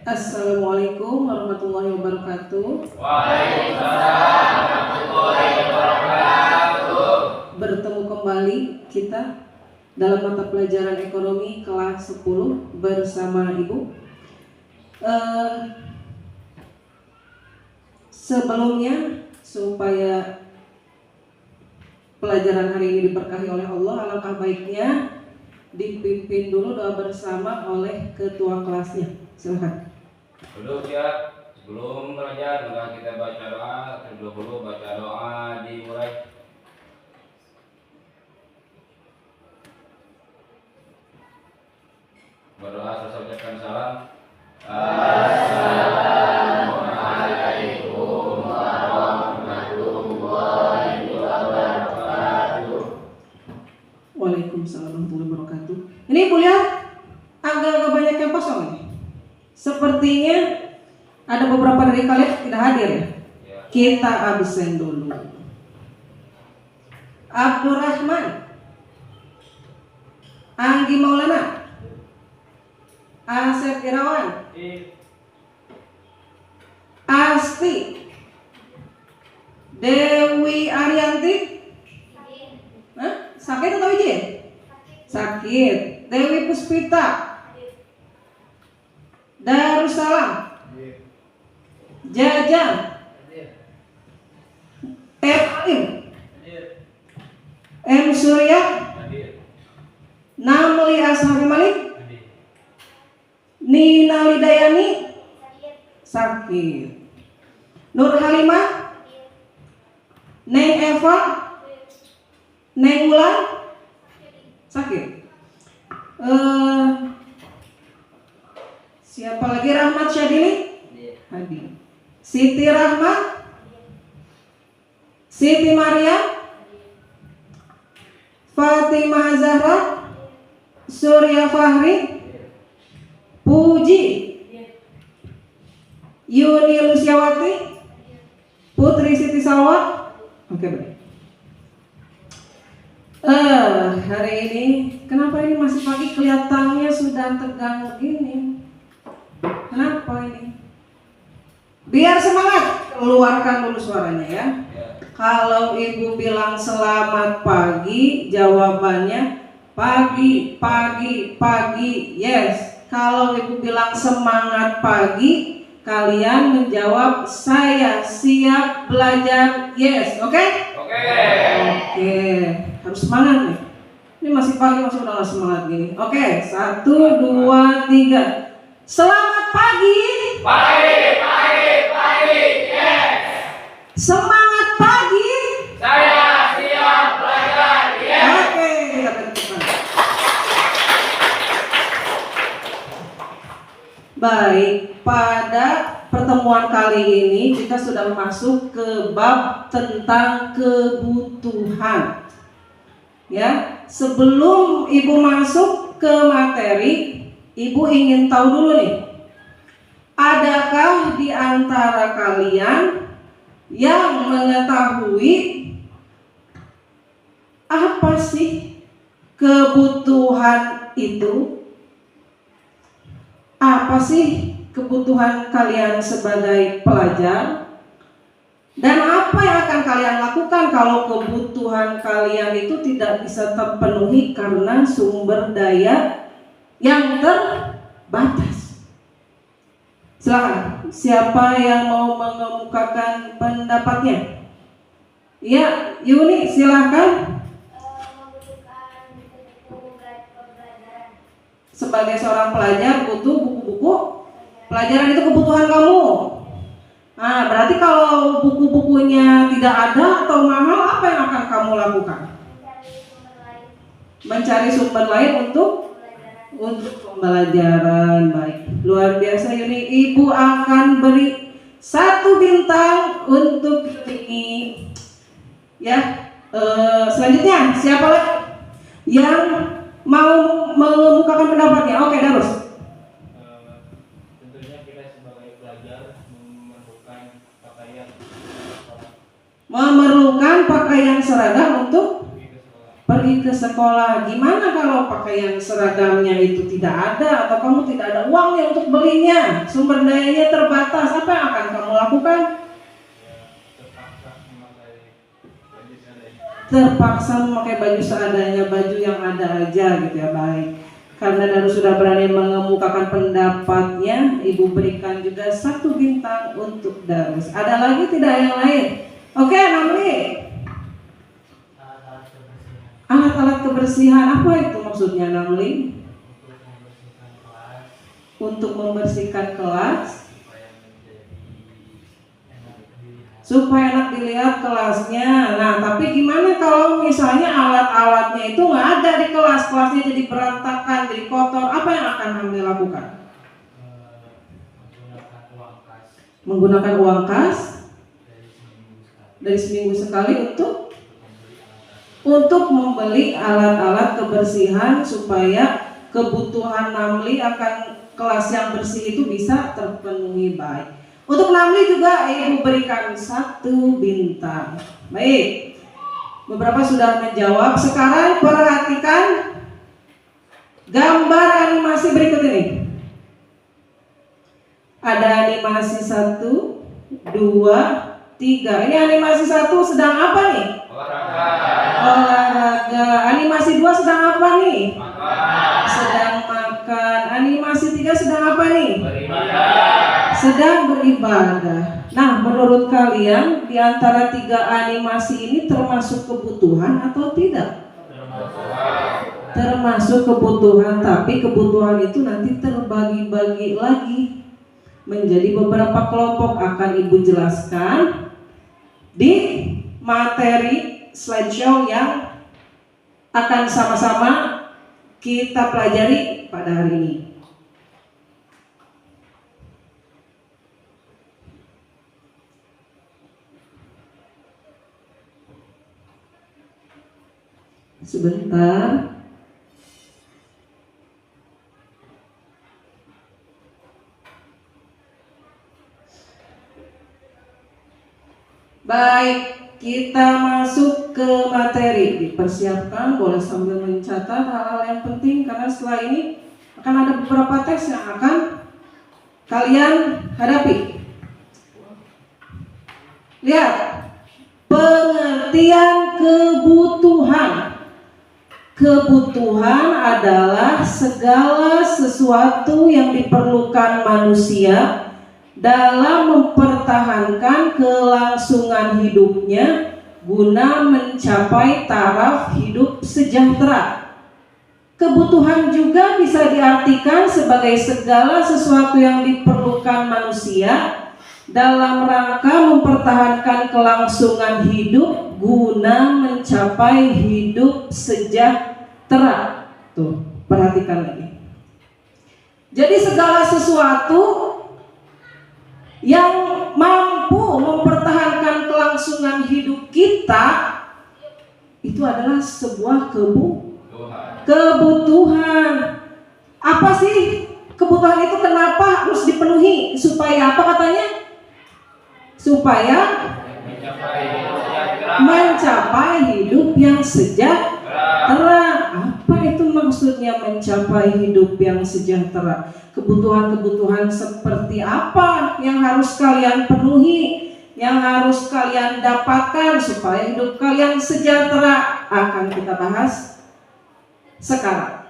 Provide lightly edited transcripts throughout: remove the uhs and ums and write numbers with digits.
Assalamualaikum warahmatullahi wabarakatuh. Waalaikumsalam warahmatullahi wabarakatuh. Bertemu kembali kita dalam mata pelajaran ekonomi kelas 10 bersama Ibu. Sebelumnya, supaya pelajaran hari ini diberkahi oleh Allah, alangkah baiknya dipimpin dulu doa bersama oleh ketua kelasnya. Silakan. Duduk ya, sebelum belajar maka kita baca doa. Terlebih dahulu baca doa dimulai. Berdoa selesai ucapkan salam. Assalamualaikum warahmatullahi wabarakatuh. Waalaikumsalam warahmatullahi wabarakatuh. Ini Ibu lihat agak banyak yang kosong ini. Sepertinya ada beberapa dari kalian tidak hadir ya. Kita absen dulu. Abdurrahman, Anggi Maulana, Asep Irawan, Asti, Dewi Arianti. Sakit atau izin? Sakit. Dewi Puspita, Darussalam, Jajang, Ephraim, M. Surya, Namli Ashari Malik, Nina Lidayani, sakit. Nur Halimah, Neng Eva, Neng Ulan, sakit. Siapa lagi? Rahmat Syadili, hadir. Siti Rahmat, Siti Maria, Fatimah Zahra, Surya Fahri, Puji, Yuni Lusiawati, Putri Siti Salwa. Oke, baik. Hari ini kenapa ini masih pagi kelihatannya sudah tegang begini? Kenapa ini? Biar semangat, keluarkan dulu suaranya ya. Kalau Ibu bilang selamat pagi, jawabannya pagi, pagi, pagi, yes. Kalau Ibu bilang semangat pagi, kalian menjawab saya siap belajar, yes. Oke? Oke. Harus semangat nih. Ini masih pagi, masih udah gak semangat gini. Oke, 1, 2, 3. Selamat pagi. Pagi, yes. Semangat pagi. Saya siap belajar, yes. Oke, kita tentukan. Baik, pada pertemuan kali ini kita sudah masuk ke bab tentang kebutuhan. Ya, sebelum Ibu masuk ke materi, Ibu ingin tahu dulu nih, adakah di antara kalian yang mengetahui apa sih kebutuhan itu? Apa sih kebutuhan kalian sebagai pelajar? Dan apa yang akan kalian lakukan kalau kebutuhan kalian itu tidak bisa terpenuhi karena sumber daya yang terbatas? Silakan, siapa yang mau mengemukakan pendapatnya? Ya, Yuni, silakan. Sebagai seorang pelajar butuh buku-buku pelajaran, itu kebutuhan kamu. Nah, berarti kalau buku-bukunya tidak ada atau mahal, apa yang akan kamu lakukan? Mencari sumber lain untuk pembelajaran. Baik, luar biasa Yuni. Ibu akan beri 1 bintang untuk ini. Ya, selanjutnya siapa lagi yang mau mengemukakan pendapatnya? Oke, Darus. Tentunya kita sebagai pelajar Memerlukan pakaian seragam untuk pergi ke sekolah. pergi ke sekolah. Gimana kalau pakaian seragamnya itu tidak ada atau kamu tidak ada uangnya untuk belinya, sumber dayanya terbatas, apa yang akan kamu lakukan? Terpaksa memakai baju seadanya, baju yang ada aja gitu ya. Baik, karena Darus sudah berani mengemukakan pendapatnya, Ibu berikan juga 1 bintang untuk Darus. Ada lagi tidak yang lain? Oke, Namli. Alat-alat kebersihan, apa itu maksudnya, Namli? Untuk membersihkan kelas supaya enak dilihat kelasnya. Nah, tapi gimana kalau misalnya alat-alatnya itu nggak ada di kelas, kelasnya jadi berantakan, jadi kotor, apa yang akan Namli lakukan? Menggunakan uang kas dari seminggu sekali untuk membeli alat-alat kebersihan supaya kebutuhan Namli akan kelas yang bersih itu bisa terpenuhi. Baik. Untuk Namli juga Ibu berikan 1 bintang. Baik. Beberapa sudah menjawab. Sekarang perhatikan gambar animasi berikut ini. Ada animasi 1, 2, 3. Ini animasi 1 sedang apa nih? Olahraga. Animasi 2 sedang apa nih? Sedang makan. Animasi 3 sedang apa nih? Sedang beribadah. Nah, menurut kalian di antara 3 animasi ini termasuk kebutuhan atau tidak? Termasuk kebutuhan, tapi kebutuhan itu nanti terbagi-bagi lagi menjadi beberapa kelompok. Akan Ibu jelaskan di materi slideshow yang akan sama-sama kita pelajari pada hari ini. Sebentar. Baik, kita masuk ke materi. Dipersiapkan, boleh sambil mencatat hal-hal yang penting karena setelah ini akan ada beberapa teks yang akan kalian hadapi. Lihat, pengertian kebutuhan. Kebutuhan adalah segala sesuatu yang diperlukan manusia dalam mempertahankan kelangsungan hidupnya guna mencapai taraf hidup sejahtera. Kebutuhan juga bisa diartikan sebagai segala sesuatu yang diperlukan manusia dalam rangka mempertahankan kelangsungan hidup guna mencapai hidup sejahtera. Tuh, perhatikan lagi. Jadi segala sesuatu yang mampu mempertahankan kelangsungan hidup kita itu adalah sebuah kebutuhan. Apa sih kebutuhan itu? Kenapa harus dipenuhi? Supaya apa katanya? Supaya mencapai hidup yang sejahtera. Apa itu maksudnya mencapai hidup yang sejahtera? Kebutuhan-kebutuhan seperti apa yang harus kalian penuhi, yang harus kalian dapatkan supaya hidup kalian sejahtera? Akan kita bahas sekarang.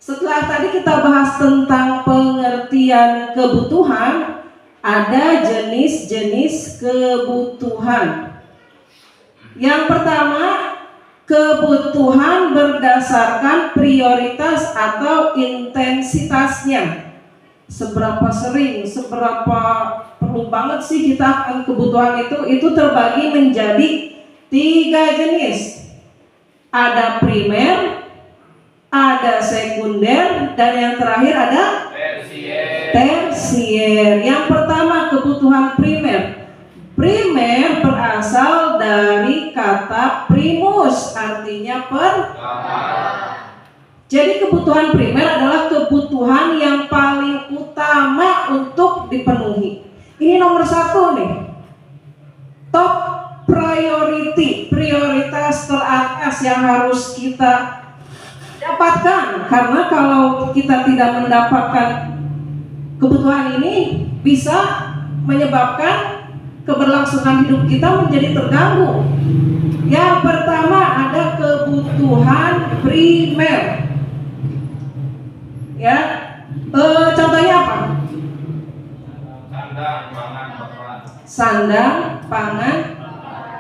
Setelah tadi kita bahas tentang pengertian kebutuhan, ada jenis-jenis kebutuhan. Yang pertama, kebutuhan berdasarkan prioritas atau intensitasnya. Seberapa sering, seberapa perlu banget sih kita akan kebutuhan itu terbagi menjadi 3 jenis. Ada primer, ada sekunder, dan yang terakhir ada tersier. Yang pertama, kebutuhan primer. Primer berasal dari kata primus, artinya pertama. Jadi kebutuhan primer adalah kebutuhan yang paling utama untuk dipenuhi. Ini nomor 1 nih, top priority, prioritas teratas yang harus kita dapatkan. Karena kalau kita tidak mendapatkan kebutuhan ini, bisa menyebabkan keberlangsungan hidup kita menjadi terganggu. Yang pertama ada kebutuhan primer. Ya, contohnya apa? Sandang, pangan, papan. Sandang, pangan,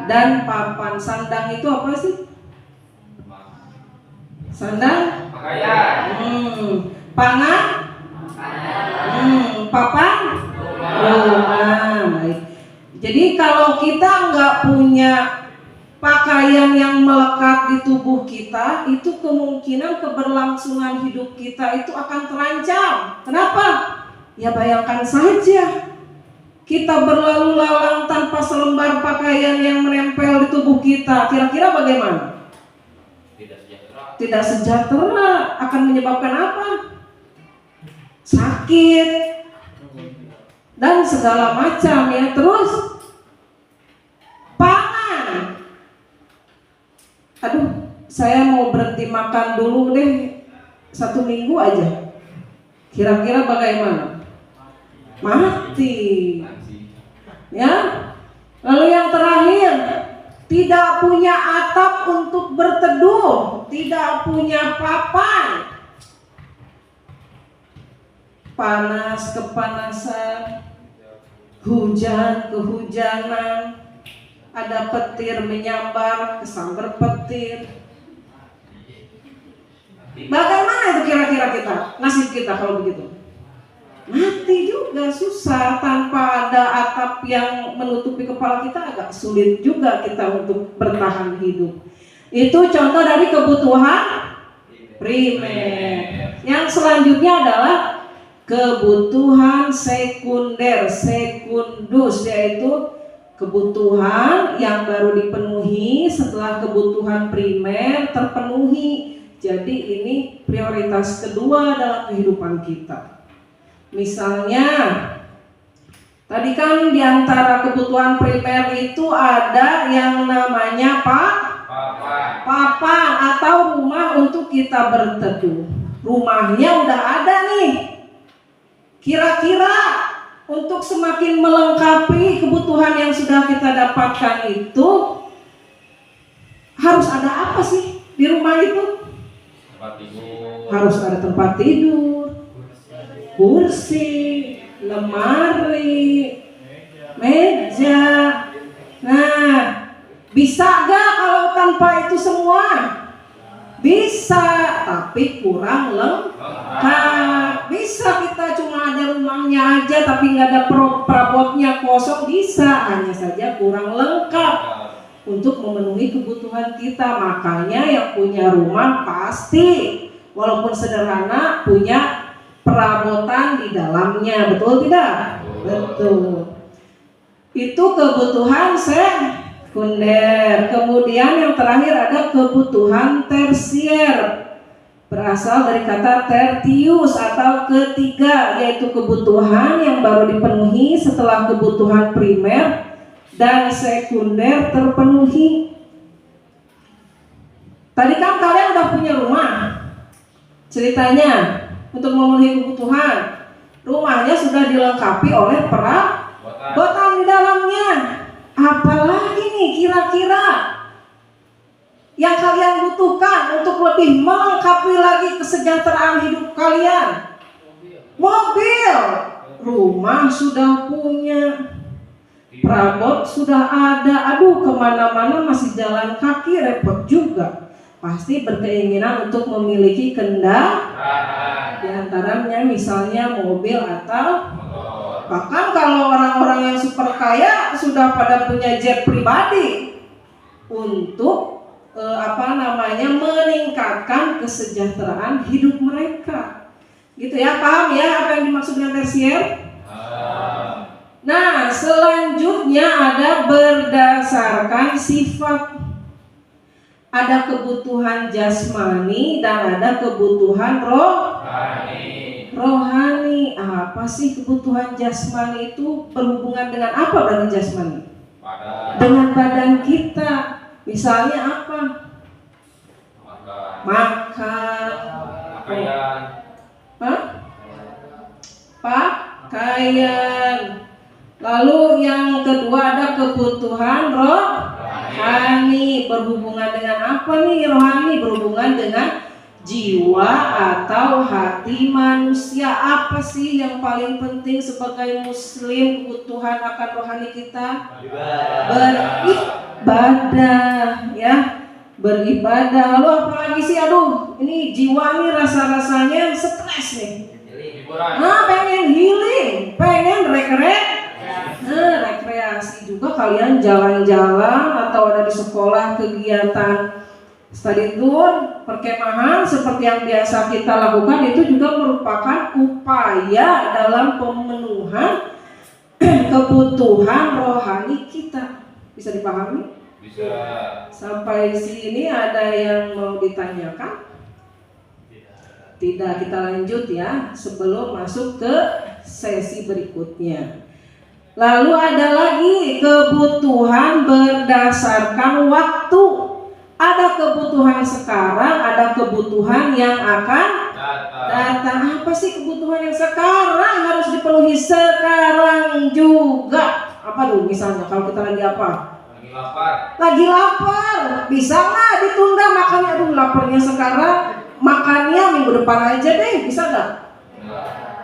dan papan. Sandang itu apa sih? Sandang, Pakaian. pangan, papan, rumah. Baik. Jadi kalau kita nggak punya pakaian yang melekat di tubuh kita, itu kemungkinan keberlangsungan hidup kita itu akan terancam. Kenapa? Ya bayangkan saja, kita berlalu lalang tanpa selembar pakaian yang menempel di tubuh kita. Kira-kira bagaimana? Tidak sejahtera. Akan menyebabkan apa? Sakit dan segala macam ya. Terus pangan. Aduh, saya mau berhenti makan dulu deh 1 minggu aja. Kira-kira bagaimana? Mati. Ya. Lalu yang terakhir, tidak punya atap untuk berteduh, tidak punya papan. Panas, kepanasan, hujan, kehujanan, ada petir menyambar, kesambar petir. Bagaimana itu kira-kira kita, nasib kita kalau begitu? Mati juga, susah. Tanpa ada atap yang menutupi kepala kita, agak sulit juga kita untuk bertahan hidup. Itu contoh dari kebutuhan primer. Yang selanjutnya adalah kebutuhan sekunder, sekundus, yaitu kebutuhan yang baru dipenuhi setelah kebutuhan primer terpenuhi. Jadi ini prioritas kedua dalam kehidupan kita. Misalnya, tadi kan diantara kebutuhan primer itu ada yang namanya papan atau rumah untuk kita berteduh. Rumahnya udah ada nih. Kira-kira untuk semakin melengkapi kebutuhan yang sudah kita dapatkan itu, harus ada apa sih di rumah itu? Tempat tidur. Harus ada tempat tidur, kursi, lemari, meja. Nah, bisa gak kalau tanpa itu semua? Bisa, tapi kurang lengkap. Bisa kita cuma ada rumahnya aja tapi nggak ada perabotnya, kosong, bisa. Hanya saja kurang lengkap untuk memenuhi kebutuhan kita. Makanya yang punya rumah pasti walaupun sederhana punya perabotan di dalamnya, betul tidak? Betul. Itu kebutuhan sekunder. Kemudian yang terakhir ada kebutuhan tersier. Berasal dari kata tertius atau ketiga, yaitu kebutuhan yang baru dipenuhi setelah kebutuhan primer dan sekunder terpenuhi. Tadi kan kalian udah punya rumah. Ceritanya untuk memenuhi kebutuhan, rumahnya sudah dilengkapi oleh perabotan di dalamnya. Apalagi nih kira-kira yang kalian butuhkan untuk lebih melengkapi lagi kesejahteraan hidup kalian? Mobil. Rumah sudah punya, perabot sudah ada. Aduh, kemana-mana masih jalan kaki, repot juga. Pasti berkeinginan untuk memiliki kendaraan. Di antaranya misalnya mobil atau bahkan kalau orang-orang yang super kaya sudah pada punya jet pribadi untuk meningkatkan kesejahteraan hidup mereka. Gitu ya, paham ya apa yang dimaksud dengan tersier? Nah, selanjutnya ada berdasarkan sifat. Ada kebutuhan jasmani dan ada kebutuhan rohani. Apa sih kebutuhan jasmani itu? Berhubungan dengan apa berarti jasmani? Dengan badan kita. Misalnya apa? makan, Pakaian. hah? Pakaian. Lalu yang kedua ada kebutuhan rohani. Berhubungan dengan apa nih rohani? Berhubungan dengan jiwa atau hati manusia. Apa sih yang paling penting sebagai muslim kebutuhan akan rohani kita? Beribadah, ya. Beribadah. Lalu apalagi sih? Aduh, ini jiwa nih rasa-rasanya stres nih. Pengen healing, pengen rekreasi juga. Kalian jalan-jalan atau ada di sekolah kegiatan study tour, perkemahan seperti yang biasa kita lakukan, itu juga merupakan upaya dalam pemenuhan kebutuhan rohani kita. Bisa dipahami? Bisa. Sampai sini ada yang mau ditanyakan? Tidak, kita lanjut ya sebelum masuk ke sesi berikutnya. Lalu ada lagi kebutuhan berdasarkan waktu. Ada kebutuhan sekarang, ada kebutuhan yang akan datang. Apa sih kebutuhan yang sekarang harus dipenuhi sekarang juga? Apa tuh misalnya kalau kita lagi apa? Lagi lapar. Bisa nggak ditunda makannya? Aduh, laparnya sekarang, makannya minggu depan aja deh. Bisa nggak?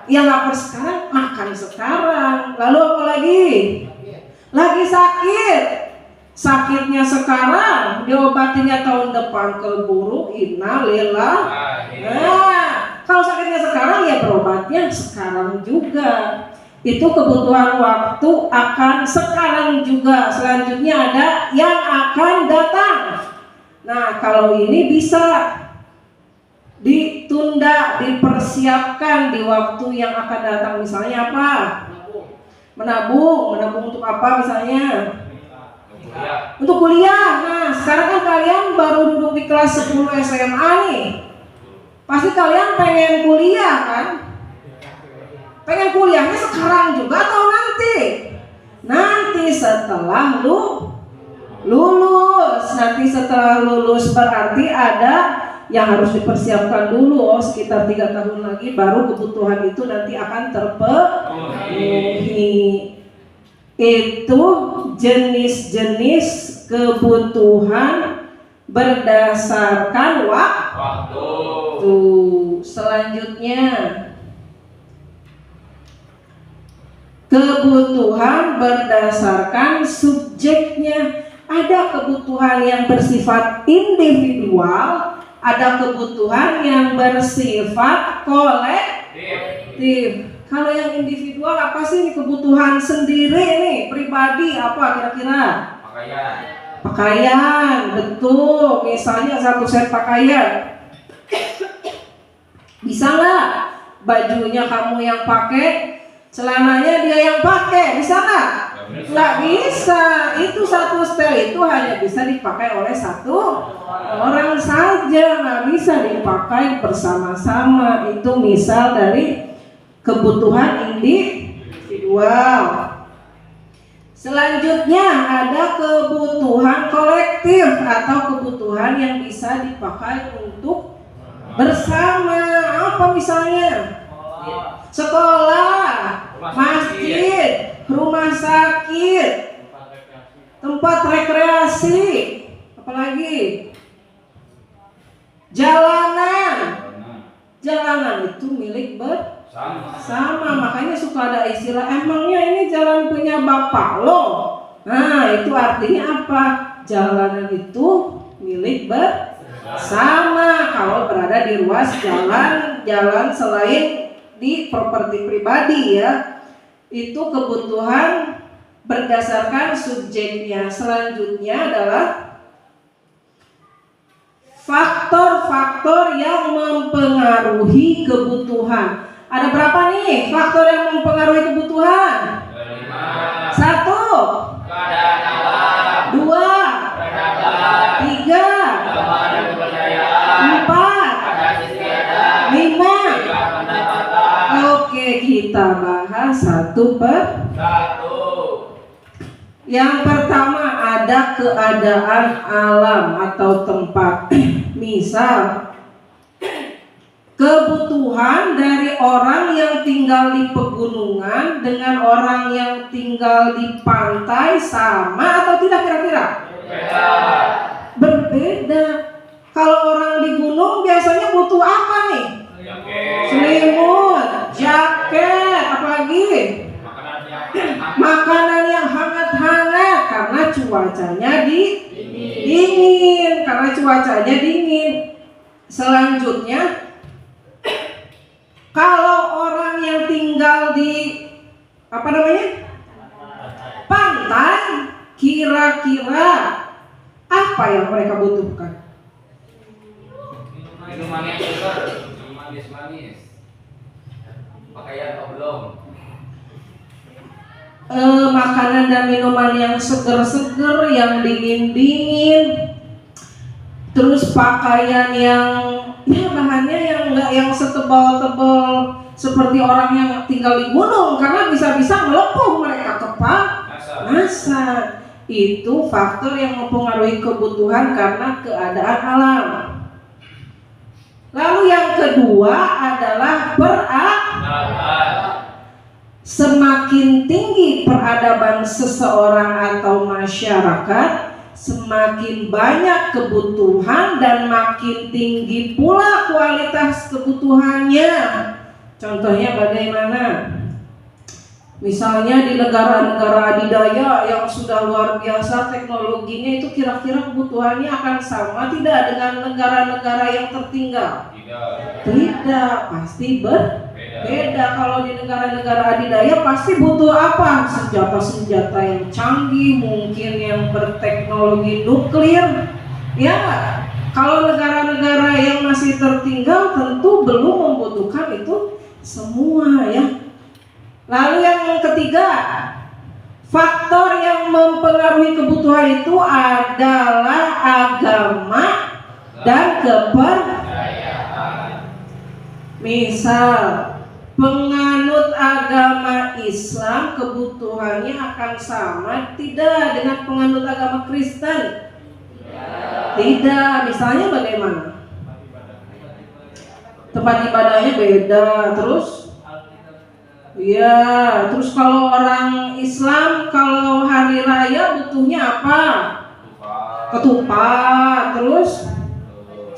Yang lapar sekarang, makan sekarang. Lalu apa lagi? Lagi sakit. Sakitnya sekarang, diobatinya tahun depan, keburu innalillah. Nah, kalau sakitnya sekarang ya berobatnya sekarang juga. Itu kebutuhan waktu akan sekarang juga. Selanjutnya ada yang akan datang. Nah, kalau ini bisa ditunda, dipersiapkan di waktu yang akan datang. Misalnya apa? Menabung untuk apa misalnya? Untuk kuliah. Nah, sekarang kan kalian baru duduk di kelas 10 SMA nih. Pasti kalian pengen kuliah kan? Pengen kuliahnya sekarang juga atau nanti? Nanti setelah lulus. Nanti setelah lulus berarti ada yang harus dipersiapkan dulu. Sekitar 3 tahun lagi baru kebutuhan itu nanti akan terpenuhi. Itu jenis-jenis kebutuhan berdasarkan waktu. Selanjutnya, kebutuhan berdasarkan subjeknya. Ada kebutuhan yang bersifat individual, ada kebutuhan yang bersifat kolektif. Kalau yang individual apa sih? Ini kebutuhan sendiri nih, pribadi. Apa kira-kira? Pakaian, betul. Misalnya 1 set pakaian. Bisa nggak bajunya kamu yang pakai, celananya dia yang pakai? Bisa nggak? Nggak bisa. Itu 1 setel itu hanya bisa dipakai oleh 1 orang saja, nggak bisa dipakai bersama-sama. Itu misal dari kebutuhan individual. Selanjutnya ada kebutuhan kolektif atau kebutuhan yang bisa dipakai untuk bersama. Apa misalnya? Sekolah, masjid, rumah sakit, tempat rekreasi, apalagi jalanan. Jalanan itu milik bersama. Makanya suka ada istilah, emangnya ini jalan punya bapak lo? Nah, itu artinya apa? Jalanan itu milik bersama. Kalau berada di ruas jalan selain di properti pribadi ya, itu kebutuhan berdasarkan subjeknya. Selanjutnya adalah faktor-faktor yang mempengaruhi kebutuhan. Ada berapa nih faktor yang mempengaruhi kebutuhan? 1, 2, 3, 4, 5. Oke, kita bahas satu per satu. Yang pertama ada keadaan alam atau tempat. Misal kebutuhan dari orang yang tinggal di pegunungan dengan orang yang tinggal di pantai sama atau tidak kira-kira? Berbeda. Kalau orang di gunung biasanya butuh apa nih? Selimut, jaket, apalagi makanan yang hangat-hangat karena cuacanya dingin. Karena cuacanya dingin. Selanjutnya, kalau orang yang tinggal di pantai, kira-kira apa yang mereka butuhkan? Minuman yang segar, minuman manis. Pakaian atau belum? Makanan dan minuman yang seger-seger, yang dingin-dingin. Terus pakaian yang bahannya yang enggak yang setebal-tebal seperti orang yang tinggal di gunung karena bisa-bisa melepuh mereka kepanas. Itu faktor yang mempengaruhi kebutuhan karena keadaan alam. Lalu yang kedua adalah semakin tinggi peradaban seseorang atau masyarakat, semakin banyak kebutuhan dan makin tinggi pula kualitas kebutuhannya. Contohnya bagaimana? Misalnya di negara-negara adidaya yang sudah luar biasa teknologinya, itu kira-kira kebutuhannya akan sama tidak dengan negara-negara yang tertinggal? Tidak, pasti berbeda. Kalau di negara-negara adidaya pasti butuh apa? Senjata-senjata yang canggih, mungkin yang berteknologi nuklir. Ya, kalau negara-negara yang masih tertinggal tentu belum membutuhkan itu semua ya. Lalu yang ketiga, faktor yang mempengaruhi kebutuhan itu adalah agama dan kepercayaan. Misal, penganut agama Islam kebutuhannya akan sama tidak dengan penganut agama Kristen? Tidak. Misalnya bagaimana? Tempat ibadahnya beda, terus terus kalau orang Islam kalau hari raya butuhnya apa? Ketupat, terus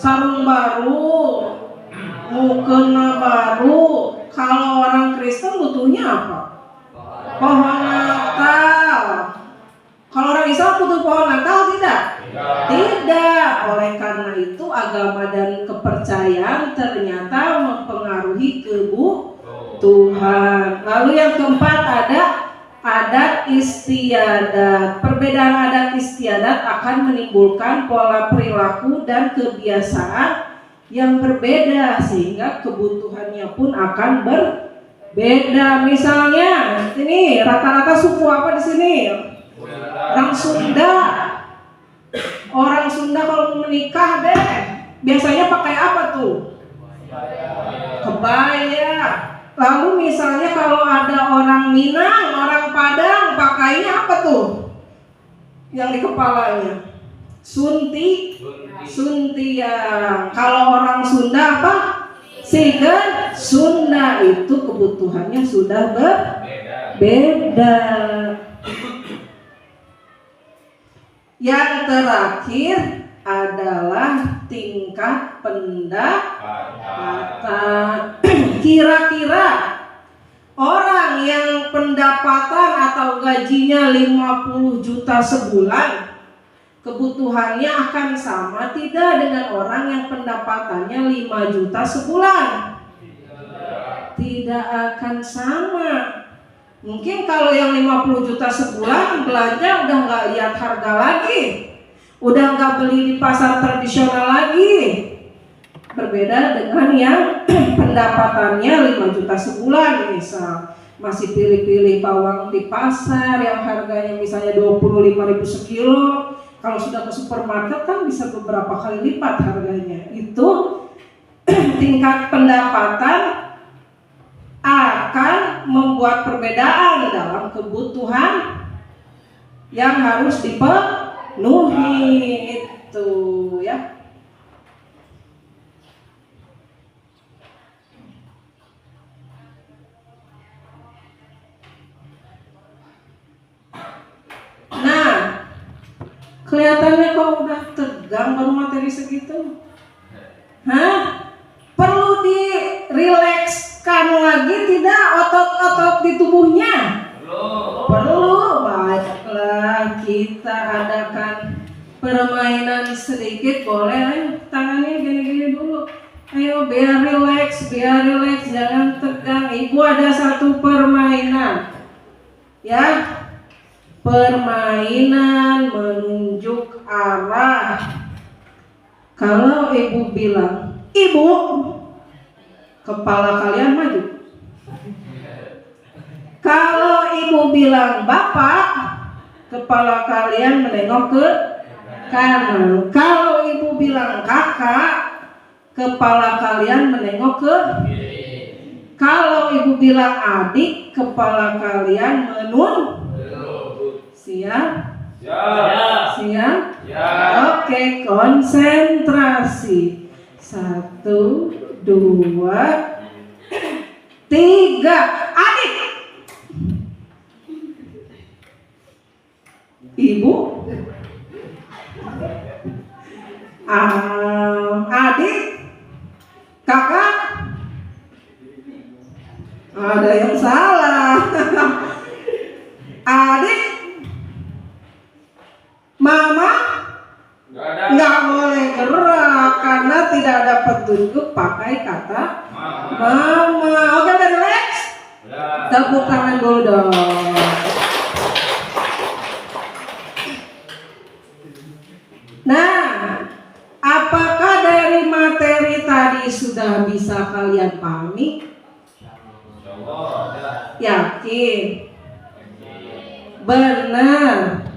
sarung baru, mukena baru. Kalau orang Kristen butuhnya apa? Pohon Natal. Kalau orang Islam butuh pohon Natal tidak? Tidak. Oleh karena itu agama dan kepercayaan ternyata mempengaruhi Tuhan. Lalu yang keempat ada adat istiadat. Perbedaan adat istiadat akan menimbulkan pola perilaku dan kebiasaan yang berbeda sehingga kebutuhannya pun akan berbeda. Misalnya, ini rata-rata suku apa di sini? Orang Sunda. Orang Sunda kalau menikah biasanya pakai apa tuh? Kebaya. Lalu misalnya kalau ada orang Minang, orang Padang, pakainya apa tuh? Yang di kepalanya? Suntiang. Kalau orang Sunda apa? Siger Sunda. Itu kebutuhannya sudah berbeda. Yang terakhir adalah tingkat pendapatan. Kira-kira orang yang pendapatan atau gajinya 50 juta sebulan, kebutuhannya akan sama tidak dengan orang yang pendapatannya 5 juta sebulan? Tidak akan sama. Mungkin kalau yang 50 juta sebulan belanja udah nggak lihat harga lagi, udah nggak beli di pasar tradisional lagi. Berbeda dengan yang pendapatannya 5 juta sebulan, misal masih pilih-pilih bawang di pasar yang harganya misalnya 25.000 sekilo. Kalau sudah ke supermarket kan bisa beberapa kali lipat harganya. Itu tingkat pendapatan akan membuat perbedaan dalam kebutuhan yang harus dipenuhi itu ya. Kelihatannya kok udah tegang baru materi segitu. Hah? Perlu dirilekskan lagi tidak otot-otot di tubuhnya? Perlu. Baiklah, kita adakan permainan sedikit, boleh? Tangannya gini-gini dulu. Ayo biar rileks, jangan tegang. Ibu ada satu permainan. Ya. Permainan menunjuk arah. Kalau ibu bilang, "Ibu," kepala kalian maju. Kalau ibu bilang, "Bapak," kepala kalian menengok ke kanan. Kalau ibu bilang, "Kakak," kepala kalian menengok ke kiri. Kalau ibu bilang adik, kepala kalian menun. Siap? Siap? Oke, konsentrasi. 1, 2, 3. Adik. Ibu. Adik. Kakak. Ada yang salah. Adik. Mama. Nggak boleh gerak karena tidak ada petunjuk pakai kata mama. Oke, udah relax? Tepuk tangan dulu dong. Nah, apakah dari materi tadi sudah bisa kalian pahami? Yakin? Benar?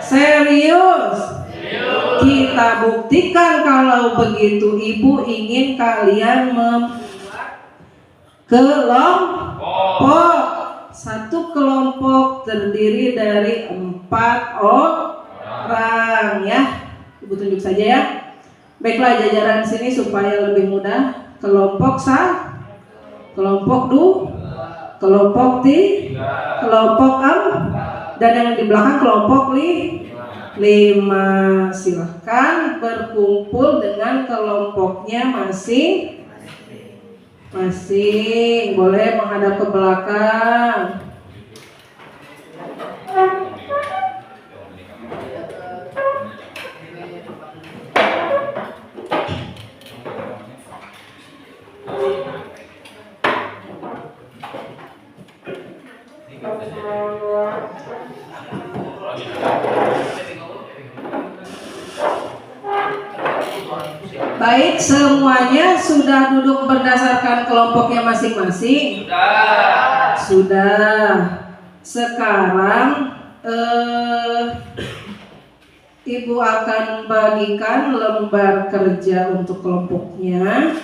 Serius? Kita buktikan kalau begitu. Ibu ingin kalian membuat kelompok. Satu kelompok terdiri dari 4 orang ya. Ibu tunjuk saja ya. Baiklah, jajaran sini supaya lebih mudah. Kelompok kelompok kelompok kelompok dan yang di belakang kelompok 5. Silahkan berkumpul dengan kelompoknya masing-masing. Boleh menghadap ke belakang. Baik, semuanya sudah duduk berdasarkan kelompoknya masing-masing? Sudah. Sekarang Ibu akan bagikan lembar kerja untuk kelompoknya.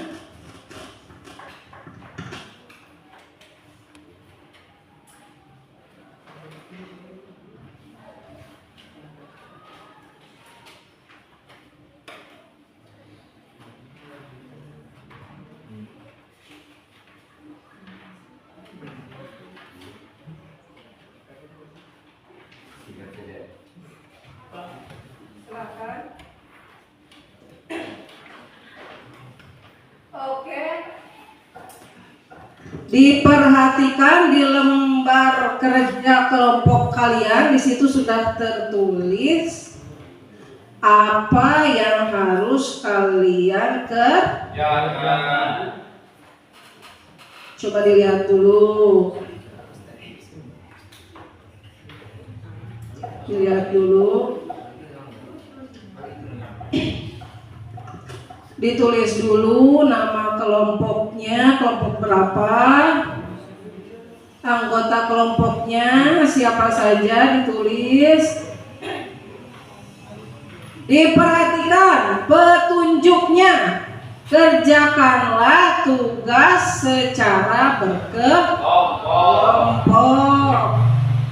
Silakan. Oke. Diperhatikan di lembar kerja kelompok kalian, di situ sudah tertulis apa yang harus kalian kerjakan. Coba dilihat dulu. Ditulis dulu nama kelompoknya, kelompok berapa, anggota kelompoknya siapa saja, ditulis. Diperhatikan petunjuknya, kerjakanlah tugas secara berkelompok.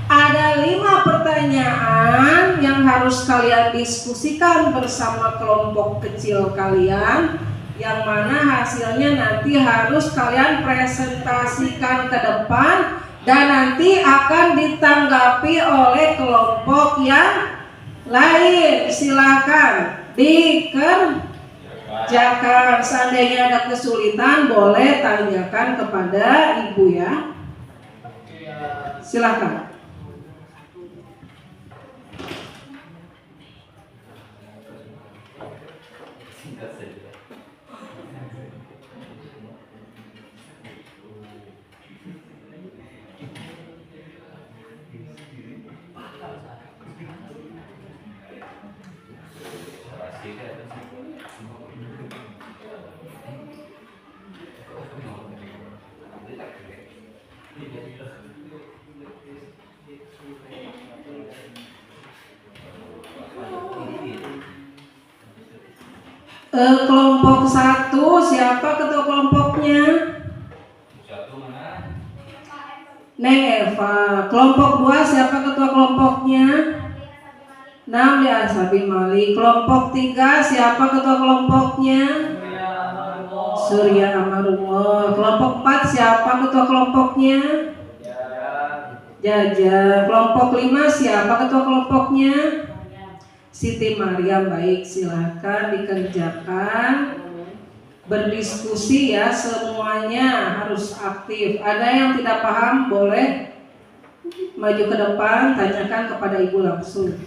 Ada 5 pertanyaan yang harus kalian diskusikan bersama kelompok kecil kalian, yang mana hasilnya nanti harus kalian presentasikan ke depan dan nanti akan ditanggapi oleh kelompok yang Lain, silakan dikerjakan. Seandainya ada kesulitan, boleh tanyakan kepada ibu ya. Silakan. Kelompok 1 siapa ketua kelompoknya? Satu mana? Neng Eva. Kelompok 2 siapa ketua kelompoknya? Namli Asabi Mali. Kelompok 3 siapa ketua kelompoknya? Surya Amarullah. Kelompok 4 siapa ketua kelompoknya? Jaja. Kelompok 5 siapa ketua kelompoknya? Siti Maryam. Baik, silakan dikerjakan. Berdiskusi ya, semuanya harus aktif. Ada yang tidak paham boleh maju ke depan, tanyakan kepada ibu langsung.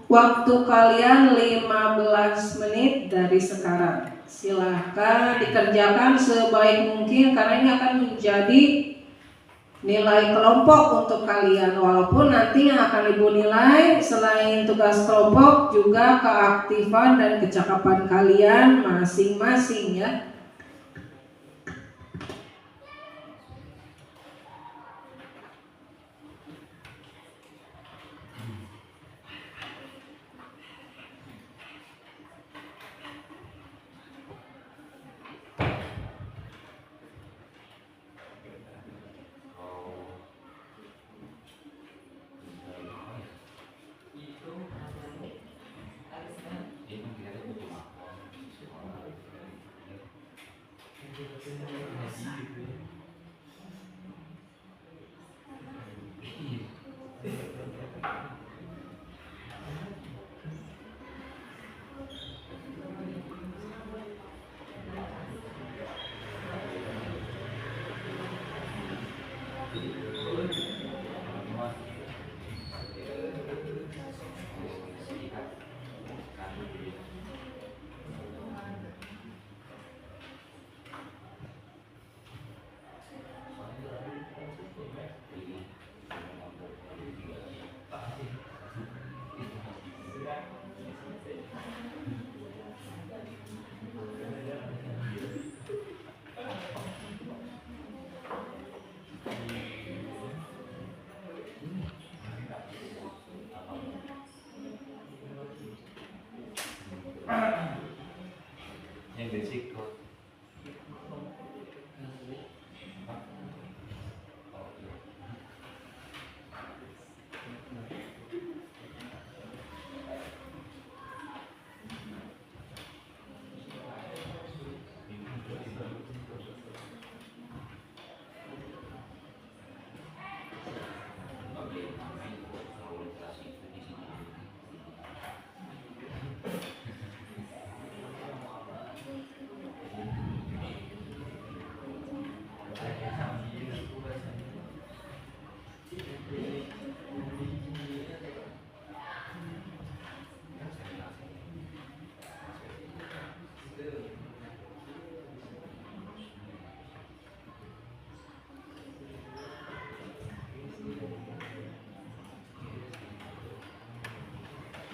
Waktu kalian 15 menit dari sekarang. Silahkan dikerjakan sebaik mungkin karena ini akan menjadi nilai kelompok untuk kalian. Walaupun nanti yang akan ibu nilai selain tugas kelompok juga keaktifan dan kecakapan kalian masing-masing ya.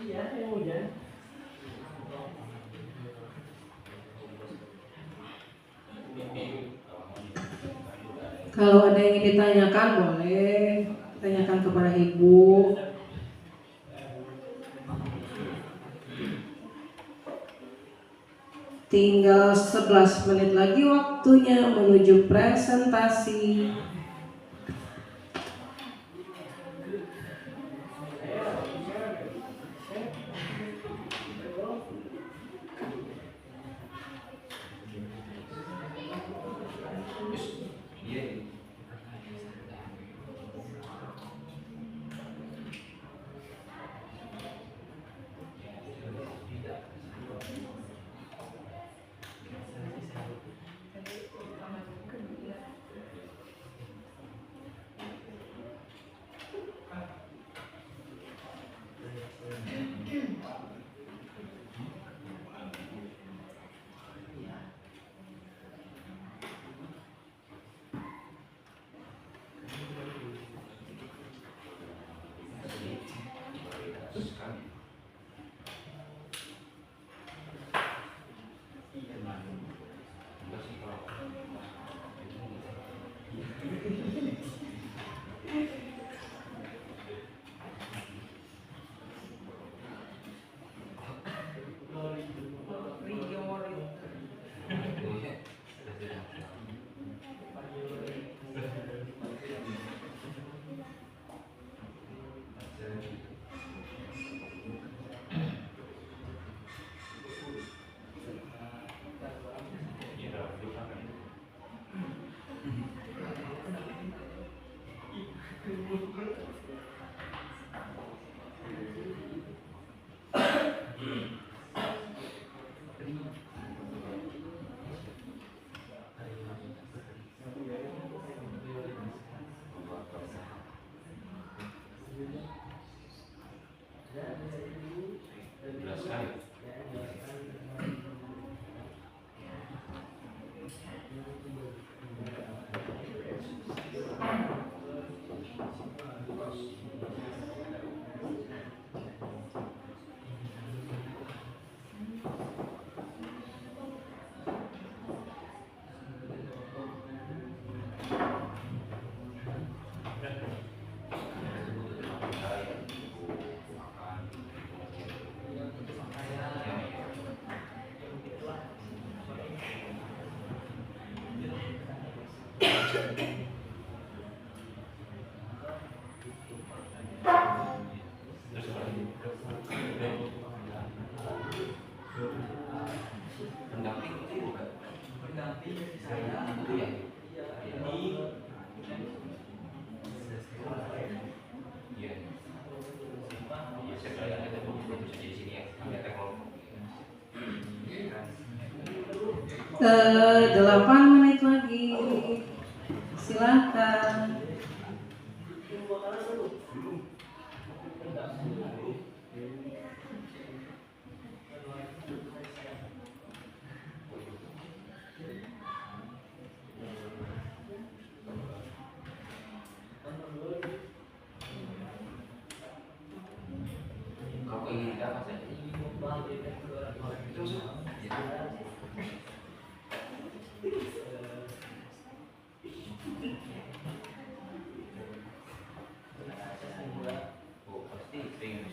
Iya, yang hujan. Kalau ada yang ingin ditanyakan boleh tanyakan kepada ibu. Tinggal 11 menit lagi waktunya menuju presentasi. Ke 8 menit lagi. Silakan. Kalau ingin dapat saja. Oh, pasti pengen.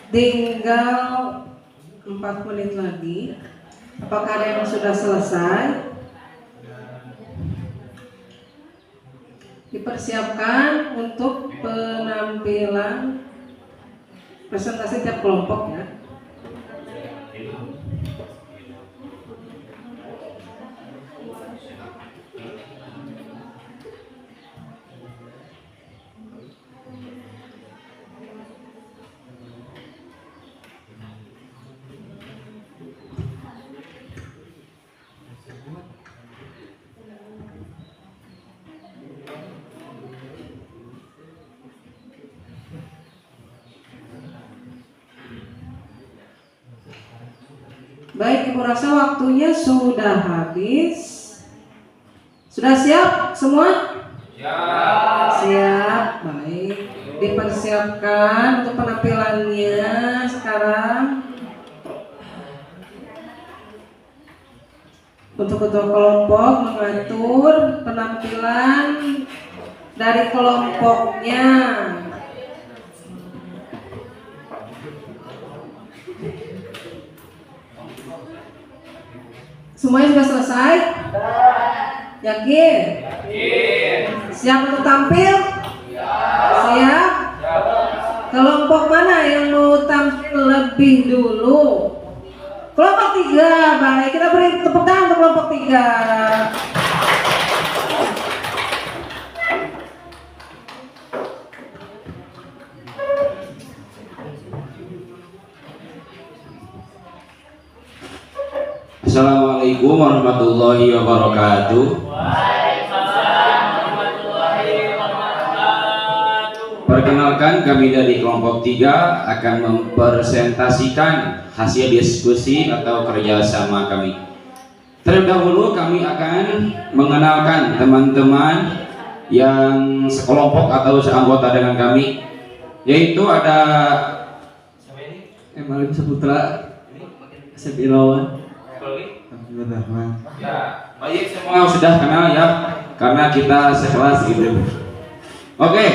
Tinggal 4 menit lagi. Apakah ada yang sudah selesai? Dipersiapkan untuk penampilan presentasi tiap kelompok ya. Baik, Ibu rasa waktunya sudah habis. Sudah siap semua? Siap. Siap, baik. Dipersiapkan untuk penampilannya sekarang. Untuk ketua kelompok mengatur penampilan dari kelompoknya. Semuanya sudah selesai? Yakin? Siap untuk tampil? Siap? Kelompok mana yang mau tampil lebih dulu? Kelompok 3, baik, kita beri tepuk tangan untuk kelompok 3. Assalamualaikum warahmatullahi wabarakatuh. Perkenalkan, kami dari kelompok 3 akan mempresentasikan hasil diskusi atau kerjasama kami. Terlebih dahulu kami akan mengenalkan teman-teman yang sekelompok atau seanggota dengan kami, yaitu ada Emalim Saputra, Asep Ilawan. Ya, baik, semua sudah kenal ya, karena kita sekelas gitu. Oke,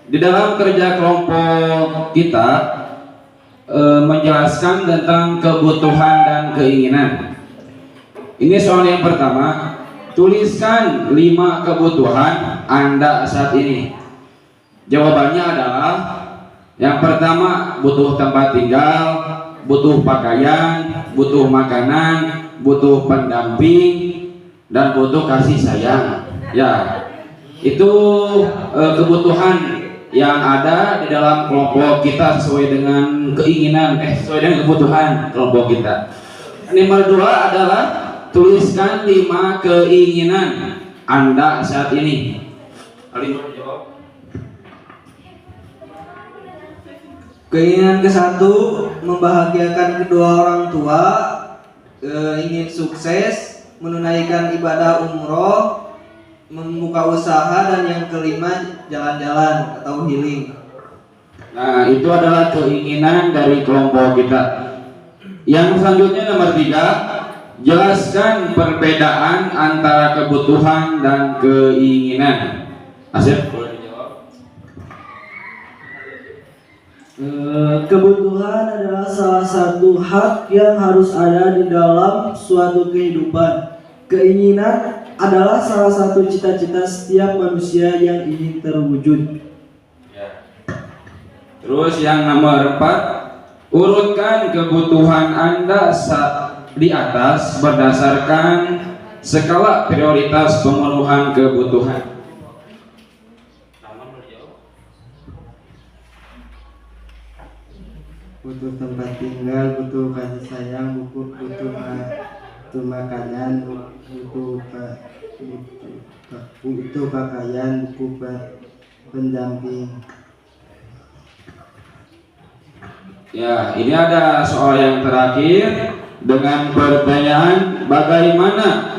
di dalam kerja kelompok kita menjelaskan tentang kebutuhan dan keinginan. Ini soal yang pertama, tuliskan 5 kebutuhan Anda saat ini. Jawabannya adalah Yang pertama butuh tempat tinggal, butuh pakaian, butuh makanan, butuh pendamping, dan butuh kasih sayang. Ya, itu kebutuhan yang ada di dalam kelompok kita sesuai dengan keinginan, sesuai dengan kebutuhan kelompok kita. Nomor 2 adalah tuliskan 5 keinginan Anda saat ini. Keinginan ke-1, membahagiakan kedua orang tua, ingin sukses, menunaikan ibadah umroh, membuka usaha, dan yang kelima jalan-jalan atau healing. Nah, itu adalah keinginan dari kelompok kita. Yang selanjutnya nomor 3, jelaskan perbedaan antara kebutuhan dan keinginan. Asep, boleh dijawab. Kebutuhan adalah salah satu hak yang harus ada di dalam suatu kehidupan. Keinginan adalah salah satu cita-cita setiap manusia yang ingin terwujud. Ya. Terus yang nomor 4, urutkan kebutuhan Anda di atas berdasarkan skala prioritas pemenuhan kebutuhan. Butuh tempat tinggal, butuh kasih sayang, butuh makanan, butuh pakaian, butuh pendamping. Ya, ini ada soal yang terakhir dengan pertanyaan bagaimana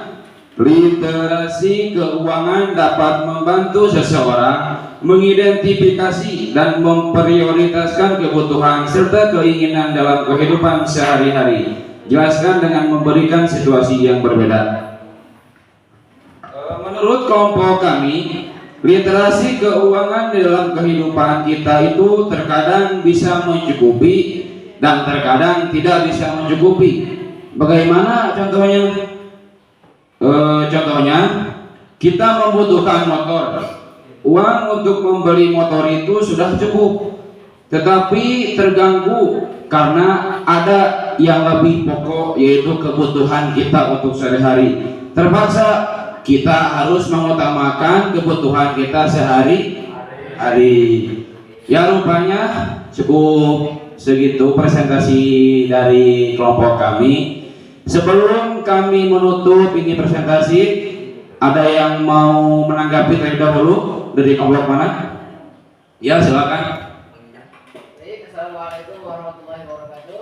literasi keuangan dapat membantu seseorang mengidentifikasi dan memprioritaskan kebutuhan serta keinginan dalam kehidupan sehari-hari. Jelaskan dengan memberikan situasi yang berbeda. Menurut kelompok kami, literasi keuangan di dalam kehidupan kita itu terkadang bisa mencukupi dan terkadang tidak bisa mencukupi. Bagaimana contohnya? Contohnya, kita membutuhkan motor. Uang untuk membeli motor itu sudah cukup, tetapi terganggu karena ada yang lebih pokok, yaitu kebutuhan kita untuk sehari-hari. Terpaksa kita harus mengutamakan kebutuhan kita sehari-hari. Ya, rupanya cukup segitu presentasi dari kelompok kami. Sebelum kami menutup ini presentasi, ada yang mau menanggapi terlebih dahulu dari kelompok mana? Ya, silakan. Assalamualaikum warahmatullahi wabarakatuh.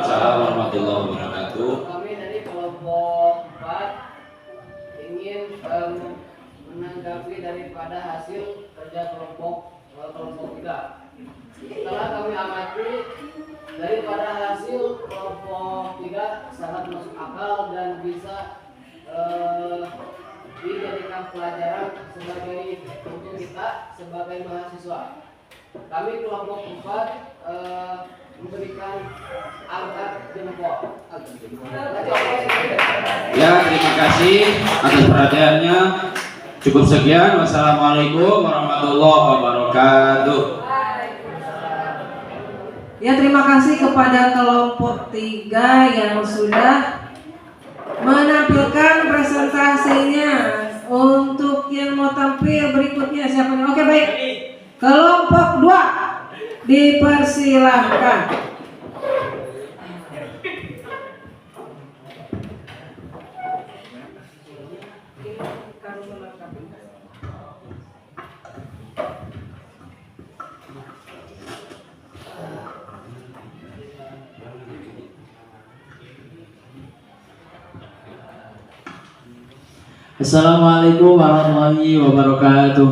Assalamualaikum warahmatullahi wabarakatuh. Kami dari kelompok 4 ingin menanggapi daripada hasil kerja kelompok kita. Setelah kami amati daripada hasil kelompok 3 sangat masuk akal dan bisa dijadikan pelajaran sebagai untuk kita sebagai mahasiswa. Kami kelompok 4 memberikan angka jempol. Ya, terima kasih atas perhatiannya. Cukup sekian. Wassalamualaikum warahmatullahi wabarakatuh. Ya, terima kasih kepada kelompok 3 yang sudah menampilkan presentasinya. Untuk yang mau tampil berikutnya siapa nih? Oke, baik. Kelompok 2 dipersilahkan. Assalamualaikum warahmatullahi wabarakatuh.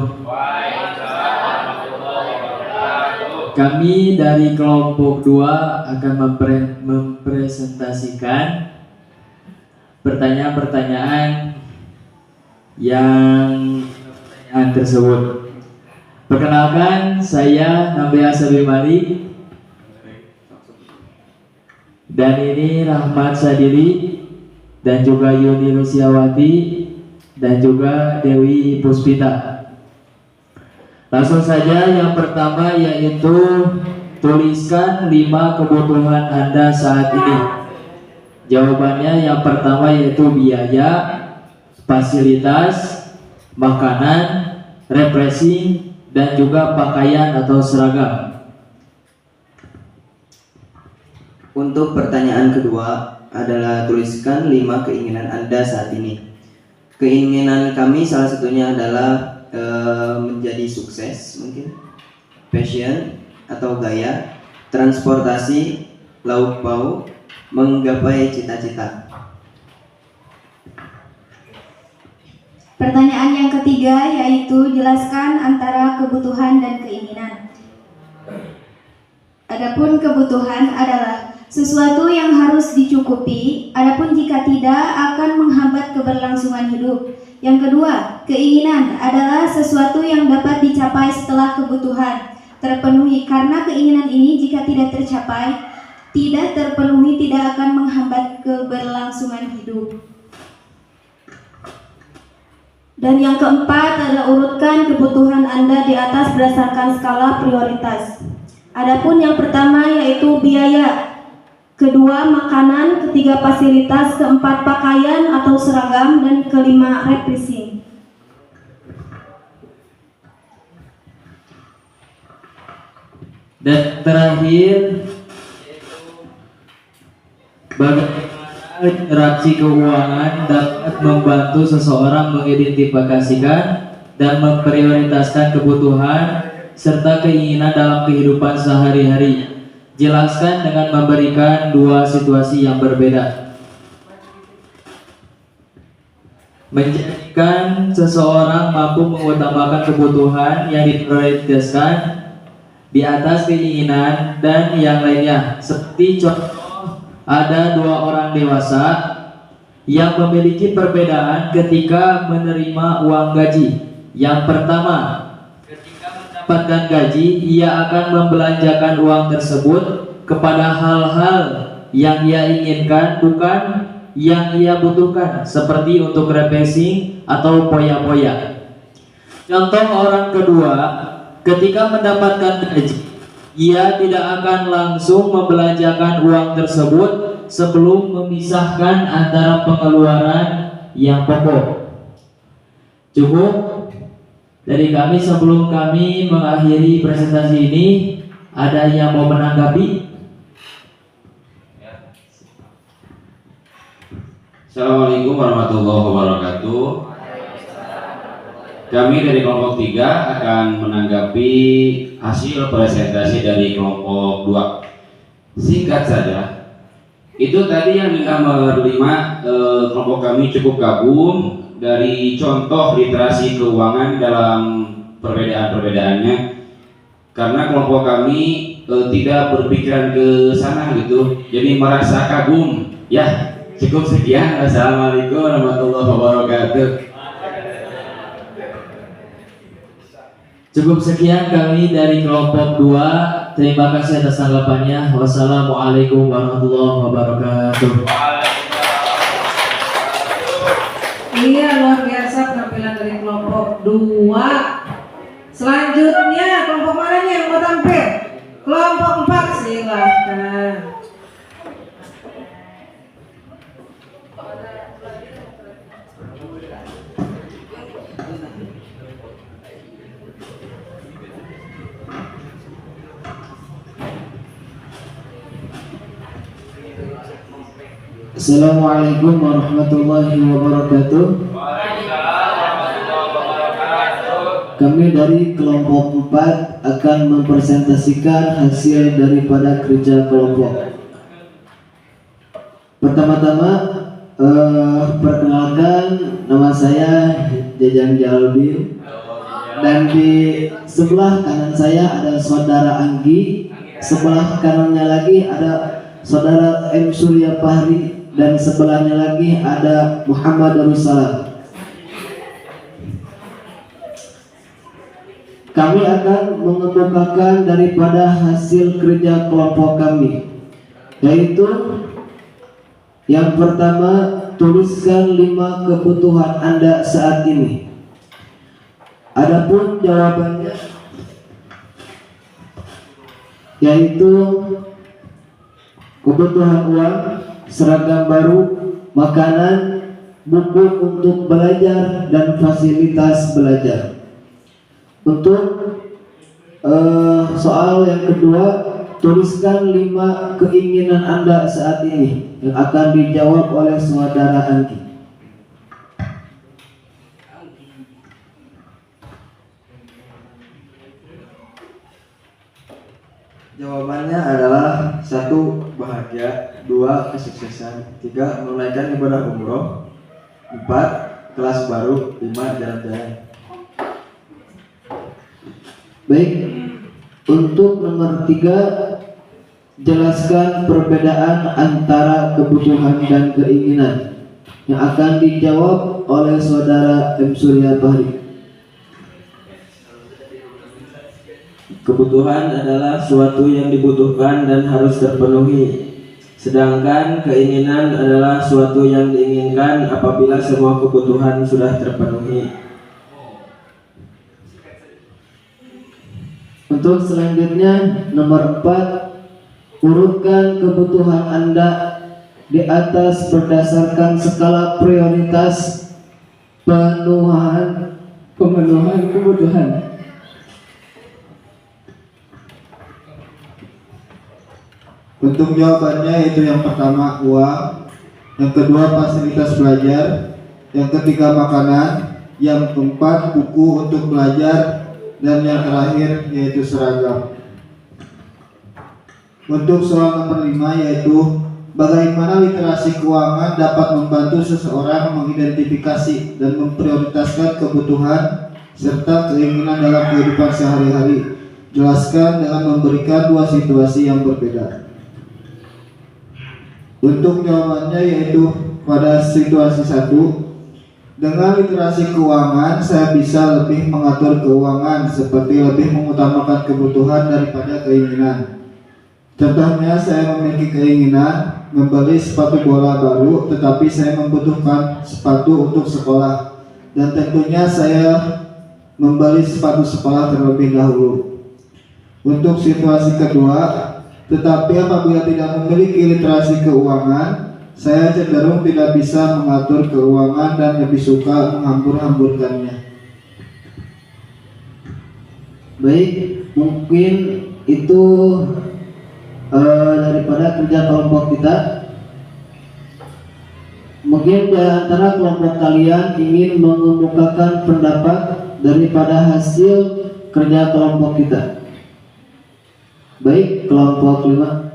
Kami dari kelompok 2 akan mempresentasikan pertanyaan-pertanyaan yang tersebut. Perkenalkan, saya Nabila Sabimali dan ini Rahmat Sadili dan juga Yuni Lusiawati dan juga Dewi Puspita. Langsung saja yang pertama yaitu tuliskan 5 kebutuhan Anda saat ini. Jawabannya yang pertama yaitu biaya, fasilitas, makanan, refreshing, dan juga pakaian atau seragam. Untuk pertanyaan kedua adalah tuliskan 5 keinginan Anda saat ini. Keinginan kami salah satunya adalah menjadi sukses, mungkin passion atau gaya, transportasi, lauk pauk, menggapai cita-cita. Pertanyaan yang ketiga yaitu jelaskan antara kebutuhan dan keinginan. Adapun kebutuhan adalah sesuatu yang harus dicukupi, adapun jika tidak akan menghambat keberlangsungan hidup. Yang kedua, keinginan adalah sesuatu yang dapat dicapai setelah kebutuhan terpenuhi, karena keinginan ini jika tidak terpenuhi tidak akan menghambat keberlangsungan hidup. Dan yang keempat adalah urutkan kebutuhan Anda di atas berdasarkan skala prioritas. Adapun yang pertama yaitu biaya, kedua makanan, ketiga fasilitas, keempat pakaian atau seragam, dan kelima refreshing. Dan terakhir, bagaimana interaksi keuangan dapat membantu seseorang mengidentifikasikan dan memprioritaskan kebutuhan serta keinginan dalam kehidupan sehari-hari. Jelaskan dengan memberikan 2 situasi yang berbeda. Menjadikan seseorang mampu mengutamakan kebutuhan yang diprioritaskan di atas keinginan dan yang lainnya. Seperti contoh, ada 2 orang dewasa yang memiliki perbedaan ketika menerima uang gaji. Yang pertama, mendapatkan gaji, ia akan membelanjakan uang tersebut kepada hal-hal yang ia inginkan, bukan yang ia butuhkan, seperti untuk refreshing atau poya-poya. Contoh orang kedua, ketika mendapatkan gaji, ia tidak akan langsung membelanjakan uang tersebut sebelum memisahkan antara pengeluaran yang pokok. Cukup dari kami. Sebelum kami mengakhiri presentasi ini, ada yang mau menanggapi? Assalamualaikum warahmatullahi wabarakatuh. Kami dari kelompok 3 akan menanggapi hasil presentasi dari kelompok 2. Singkat saja, itu tadi yang nomor 5, kelompok kami cukup kagum dari contoh literasi keuangan dalam perbedaan-perbedaannya, karena kelompok kami tidak berpikiran ke sana gitu, jadi merasa kagum. Ya, cukup sekian. Assalamualaikum warahmatullahi wabarakatuh. Cukup sekian kami dari kelompok 2. Terima kasih atas tanggapannya. Wassalamualaikum warahmatullahi wabarakatuh. Iya, luar biasa penampilan dari kelompok 2. Selanjutnya kelompok mana nih yang mau tampil? Kelompok 4, silahkan. Assalamualaikum warahmatullahi wabarakatuh. Kami dari kelompok 4 akan mempresentasikan hasil daripada kerja kelompok. Pertama-tama, perkenalkan, nama saya Jajang Jalbi, dan di sebelah kanan saya ada saudara Anggi, sebelah kanannya lagi ada saudara M. Surya Fahri, dan sebelahnya lagi ada Muhammad Darussalam. Kami akan mengemukakan daripada hasil kerja kelompok kami, yaitu yang pertama, tuliskan 5 kebutuhan Anda saat ini. Adapun jawabannya yaitu kebutuhan uang, seragam baru, makanan, buku untuk belajar, dan fasilitas belajar. Untuk soal yang kedua, tuliskan 5 keinginan Anda saat ini yang akan dijawab oleh saudara Anggi. Jawabannya adalah 1. Bahagia, 2. Kesuksesan, 3. Menunaikan ibadah umroh, 4. Kelas baru, 5. Jalan-jalan. Baik, untuk nomor 3, jelaskan perbedaan antara kebutuhan dan keinginan yang akan dijawab oleh saudara M. Surya Bahri. Kebutuhan adalah suatu yang dibutuhkan dan harus terpenuhi, sedangkan keinginan adalah suatu yang diinginkan apabila semua kebutuhan sudah terpenuhi. Untuk selanjutnya, nomor 4, urutkan kebutuhan Anda di atas berdasarkan skala prioritas pemenuhan kebutuhan. Untuk jawabannya itu yang pertama uang, yang kedua fasilitas belajar, yang ketiga makanan, yang keempat buku untuk belajar, dan yang terakhir yaitu seragam. Untuk soal nomor 5 yaitu bagaimana literasi keuangan dapat membantu seseorang mengidentifikasi dan memprioritaskan kebutuhan serta keinginan dalam kehidupan sehari-hari. Jelaskan dengan memberikan 2 situasi yang berbeda. Untuk jawabannya yaitu pada situasi 1, dengan literasi keuangan saya bisa lebih mengatur keuangan seperti lebih mengutamakan kebutuhan daripada keinginan. Contohnya saya memiliki keinginan membeli sepatu bola baru, tetapi saya membutuhkan sepatu untuk sekolah, dan tentunya saya membeli sepatu sekolah terlebih dahulu. Untuk situasi kedua, tetapi apabila tidak memiliki literasi keuangan, saya cenderung tidak bisa mengatur keuangan dan lebih suka menghambur-hamburkannya. Baik, mungkin itu daripada kerja kelompok kita. Mungkin di antara kelompok kalian ingin mengemukakan pendapat daripada hasil kerja kelompok kita. Baik, kelompok 5.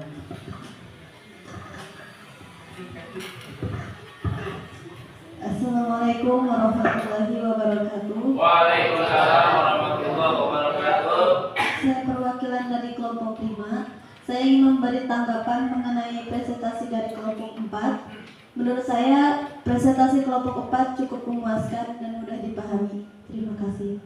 Assalamualaikum warahmatullahi wabarakatuh. Waalaikumsalam warahmatullahi wabarakatuh. Saya perwakilan dari kelompok 5. Saya ingin memberi tanggapan mengenai presentasi dari kelompok 4. Menurut saya presentasi kelompok 4 cukup memuaskan dan mudah dipahami. Terima kasih.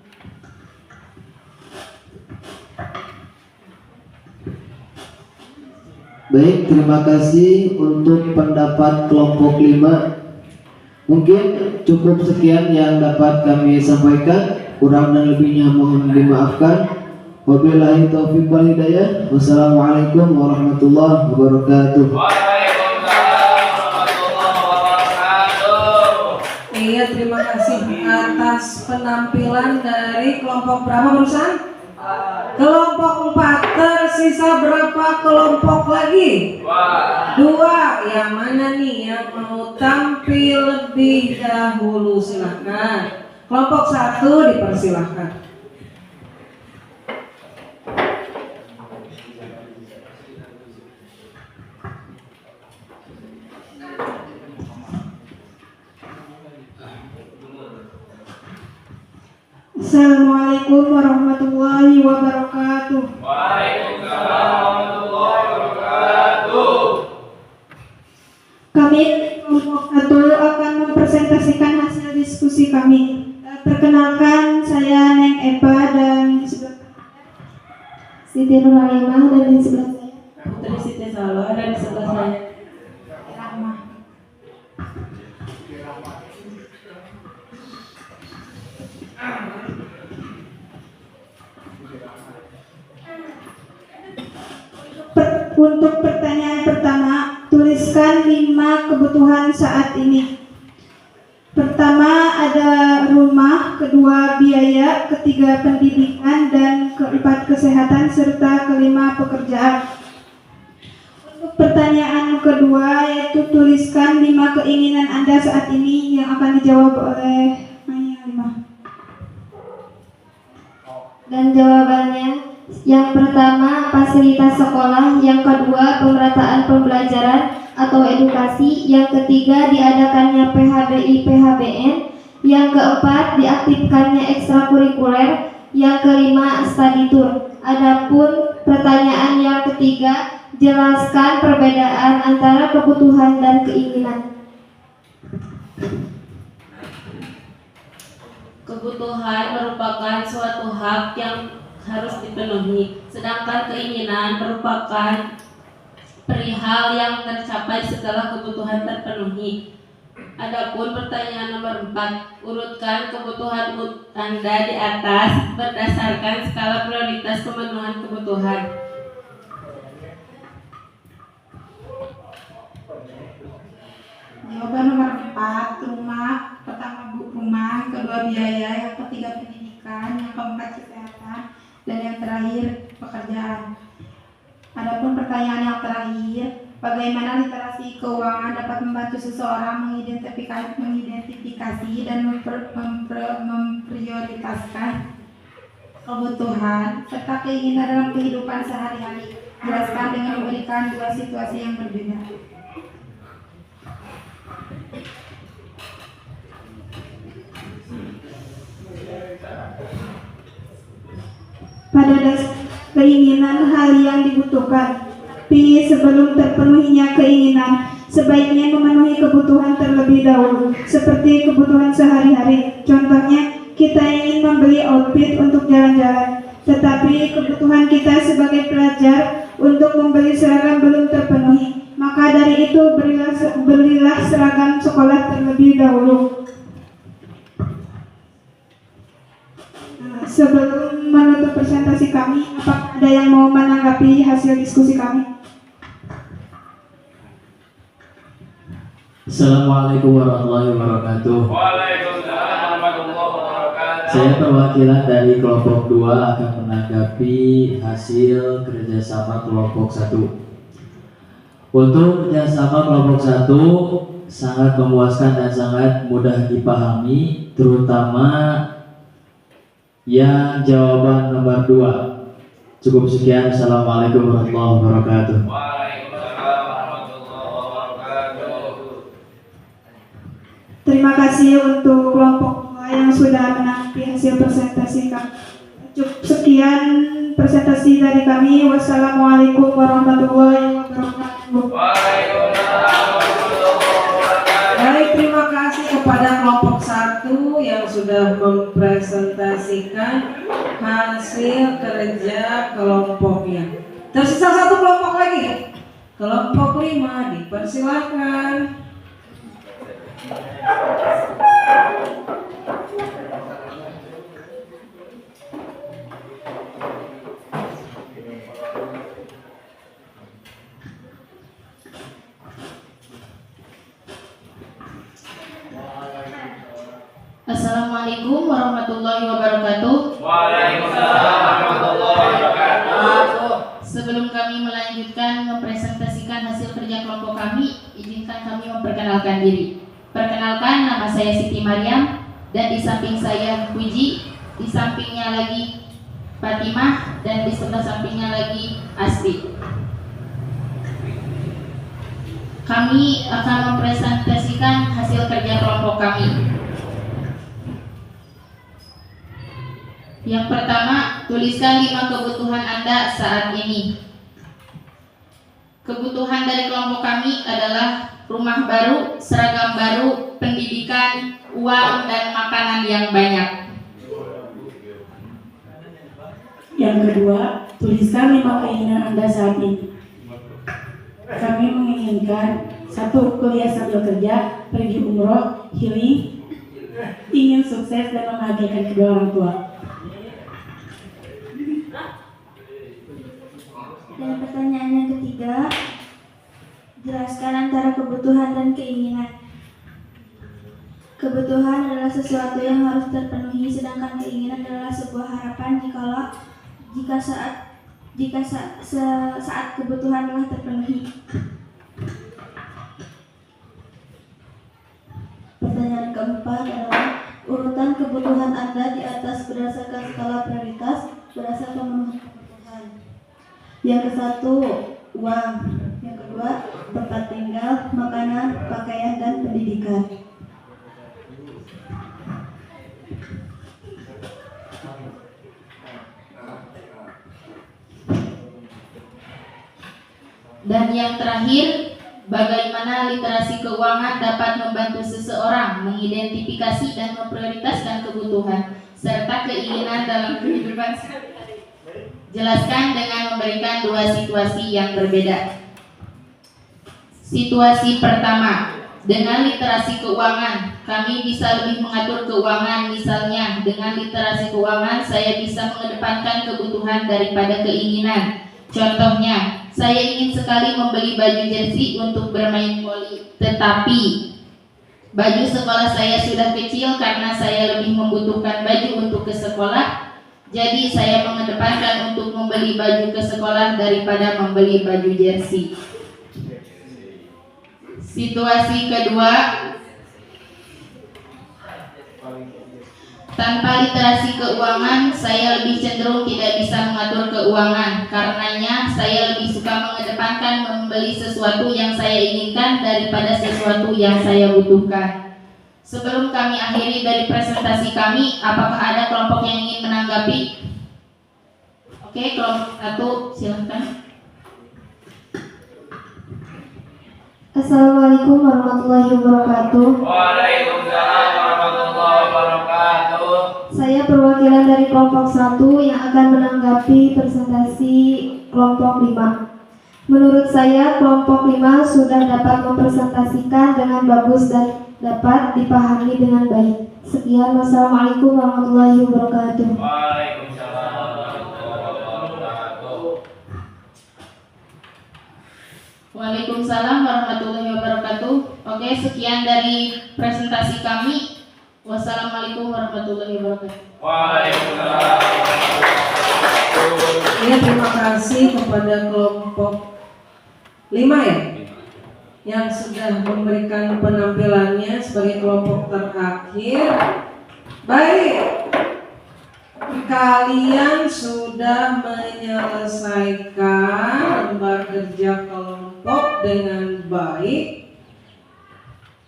Baik, terima kasih untuk pendapat kelompok 5. Mungkin cukup sekian yang dapat kami sampaikan. Kurang dan lebihnya mohon dimaafkan. Wabillahi taufiq wal hidayah. Wassalamualaikum warahmatullahi wabarakatuh. Waalaikumsalam warahmatullahi wabarakatuh. Iya, terima kasih atas penampilan dari kelompok berapa barusan? Kelompok 4. Tersisa berapa kelompok lagi? 2. Yang mana nih yang mau tampil lebih dahulu? Silahkan. Kelompok 1 dipersilahkan. Assalamualaikum warahmatullahi wabarakatuh. Waalaikumsalam warahmatullahi wabarakatuh. Kami kelompok 1 akan mempresentasikan hasil diskusi kami. Perkenalkan, saya Neng Epa dan di sebelah Siti Nurhalimah, dan di sebelah saya Putri Siti Salwa, dan di sebelah saya Rahma. Untuk pertanyaan pertama, tuliskan 5 kebutuhan saat ini. Pertama ada rumah, kedua biaya, ketiga pendidikan, dan keempat kesehatan, serta kelima pekerjaan. Untuk pertanyaan kedua yaitu tuliskan 5 keinginan Anda saat ini yang akan dijawab oleh Naya 5. Dan jawabannya, yang pertama fasilitas sekolah, yang kedua pemerataan pembelajaran atau edukasi, yang ketiga diadakannya PHBI/PHBN, yang keempat diaktifkannya ekstrakurikuler, yang kelima study tour. Adapun pertanyaan yang ketiga, jelaskan perbedaan antara kebutuhan dan keinginan. Kebutuhan merupakan suatu hak yang harus dipenuhi, sedangkan keinginan merupakan perihal yang tercapai setelah kebutuhan terpenuhi. Adapun pertanyaan nomor 4, urutkan kebutuhan Anda di atas berdasarkan skala prioritas pemenuhan kebutuhan. Jawaban nomor 4, rumah. Pertama rumah, kedua biaya, yang ketiga pendidikan, yang keempat kesehatan, dan yang terakhir pekerjaan. Adapun pertanyaan yang terakhir, bagaimana literasi keuangan dapat membantu seseorang mengidentifikasi dan memprioritaskan kebutuhan serta keinginan dalam kehidupan sehari-hari. Jelaskan dengan memberikan 2 situasi yang berbeda. Pada dasar keinginan hal yang dibutuhkan, tapi sebelum terpenuhinya keinginan, sebaiknya memenuhi kebutuhan terlebih dahulu, seperti kebutuhan sehari-hari. Contohnya, kita ingin membeli outfit untuk jalan-jalan, tetapi kebutuhan kita sebagai pelajar untuk membeli seragam belum terpenuhi. Maka dari itu belilah seragam sekolah terlebih dahulu. Sebelum menutup presentasi kami, apakah ada yang mau menanggapi hasil diskusi kami? Assalamualaikum warahmatullahi wabarakatuh. Waalaikumsalam warahmatullahi wabarakatuh. Saya perwakilan dari kelompok 2 akan menanggapi hasil kerjasama kelompok 1. Untuk kerjasama kelompok 1 sangat memuaskan dan sangat mudah dipahami, terutama yang jawaban nomor 2. Cukup sekian. Assalamualaikum warahmatullahi wabarakatuh. Waalaikumsalam warahmatullahi wabarakatuh. Terima kasih untuk kelompok 2 yang sudah menanggapi hasil presentasi kami. Cukup sekian presentasi dari kami. Wassalamualaikum warahmatullahi wabarakatuh. Waalaikumsalam warahmatullahi wabarakatuh. Baik, terima kasih kepada kelompok 1 yang sudah mempresentasikan hasil kerja kelompoknya. Tersisa 1 kelompok lagi. Kelompok 5 dipersilakan. Assalamualaikum warahmatullahi wabarakatuh. Waalaikumsalam warahmatullahi wabarakatuh. Sebelum kami melanjutkan mempresentasikan hasil kerja kelompok kami, izinkan kami memperkenalkan diri. Perkenalkan, nama saya Siti Maryam, dan di samping saya Puji, di sampingnya lagi Fatimah, dan di sebelah sampingnya lagi Asri. Kami akan mempresentasikan hasil kerja kelompok kami. Yang pertama, tuliskan 5 kebutuhan Anda saat ini. Kebutuhan dari kelompok kami adalah rumah baru, seragam baru, pendidikan, uang, dan makanan yang banyak. Yang kedua, tuliskan 5 keinginan Anda saat ini. Kami menginginkan 1. Kuliah sambil kerja, pergi umroh, healing, ingin sukses dan membahagiakan kedua orang tua. Dan pertanyaan yang ketiga, 3, jelaskan antara kebutuhan dan keinginan. Kebutuhan adalah sesuatu yang harus terpenuhi, sedangkan keinginan adalah sebuah harapan jika saat kebutuhan telah terpenuhi. Pertanyaan keempat adalah urutan kebutuhan Anda di atas berdasarkan skala prioritas berdasarkan pemenuhan kebutuhan. Yang ke-1, uang. Yang kedua, tempat tinggal, makanan, pakaian, dan pendidikan. Dan yang terakhir, bagaimana literasi keuangan dapat membantu seseorang mengidentifikasi dan memprioritaskan kebutuhan serta keinginan dalam kehidupan sehari-hari. Jelaskan dengan memberikan 2 situasi yang berbeda. Situasi pertama, dengan literasi keuangan, kami bisa lebih mengatur keuangan. Misalnya, dengan literasi keuangan, saya bisa mengedepankan kebutuhan daripada keinginan. Contohnya, saya ingin sekali membeli baju jersey untuk bermain voli, tetapi baju sekolah saya sudah kecil karena saya lebih membutuhkan baju untuk ke sekolah. Jadi saya mengedepankan untuk membeli baju ke sekolah daripada membeli baju jersey. Situasi kedua, tanpa literasi keuangan, saya lebih cenderung tidak bisa mengatur keuangan. Karenanya, saya lebih suka mengedepankan membeli sesuatu yang saya inginkan daripada sesuatu yang saya butuhkan. Sebelum kami akhiri dari presentasi kami, apakah ada kelompok yang ingin menanggapi? Oke, kelompok 1, silahkan. Assalamualaikum warahmatullahi wabarakatuh. Waalaikumsalam warahmatullahi wabarakatuh. Saya perwakilan dari kelompok 1 yang akan menanggapi presentasi kelompok 5. Menurut saya, kelompok 5 sudah dapat mempresentasikan dengan bagus dan dapat dipahami dengan baik. Sekian, wassalamualaikum warahmatullahi wabarakatuh. Waalaikumsalam warahmatullahi wabarakatuh. Waalaikumsalam warahmatullahi wabarakatuh. Oke, sekian dari presentasi kami. Wassalamualaikum warahmatullahi wabarakatuh. Waalaikumsalam. Ya, terima kasih kepada kelompok 5 ya, yang sudah memberikan penampilannya sebagai kelompok terakhir. Baik, kalian sudah menyelesaikan lembar kerja kelompok dengan baik.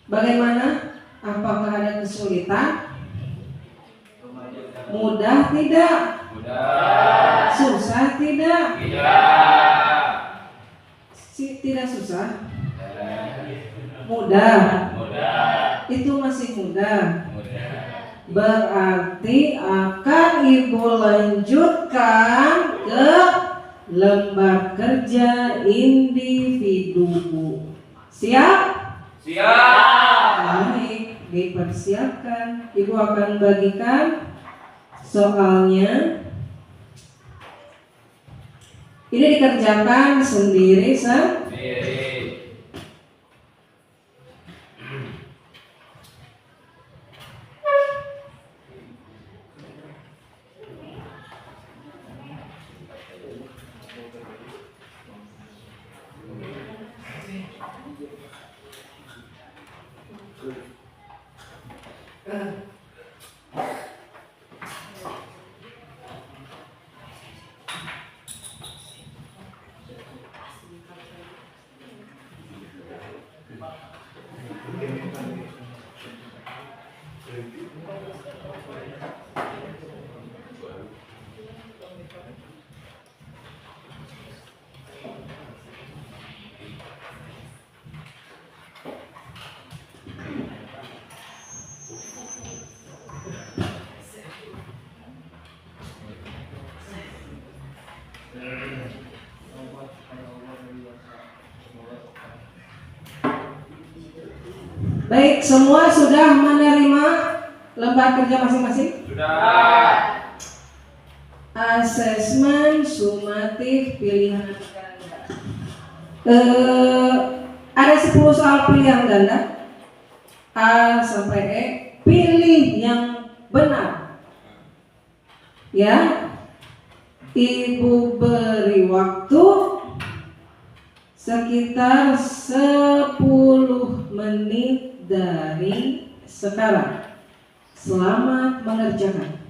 Bagaimana? Apakah ada kesulitan? Mudah tidak? Mudah. Susah tidak? Tidak. Tidak susah? Mudah. Mudah. Itu masih mudah. Mudah. Berarti akan Ibu lanjutkan ke lembar kerja individu. Siap? Siap. Baik, dipersiapkan. Ibu akan bagikan soalnya. Ini dikerjakan sendiri, Sendiri. Baik, semua sudah menerima lembar kerja masing-masing? Sudah. Asesmen sumatif pilihan ganda. Ada 10 soal pilihan ganda A sampai E. Pilih yang benar. Ya. Ibu beri waktu sekitar 10 menit dari sekarang. Selamat mengerjakan.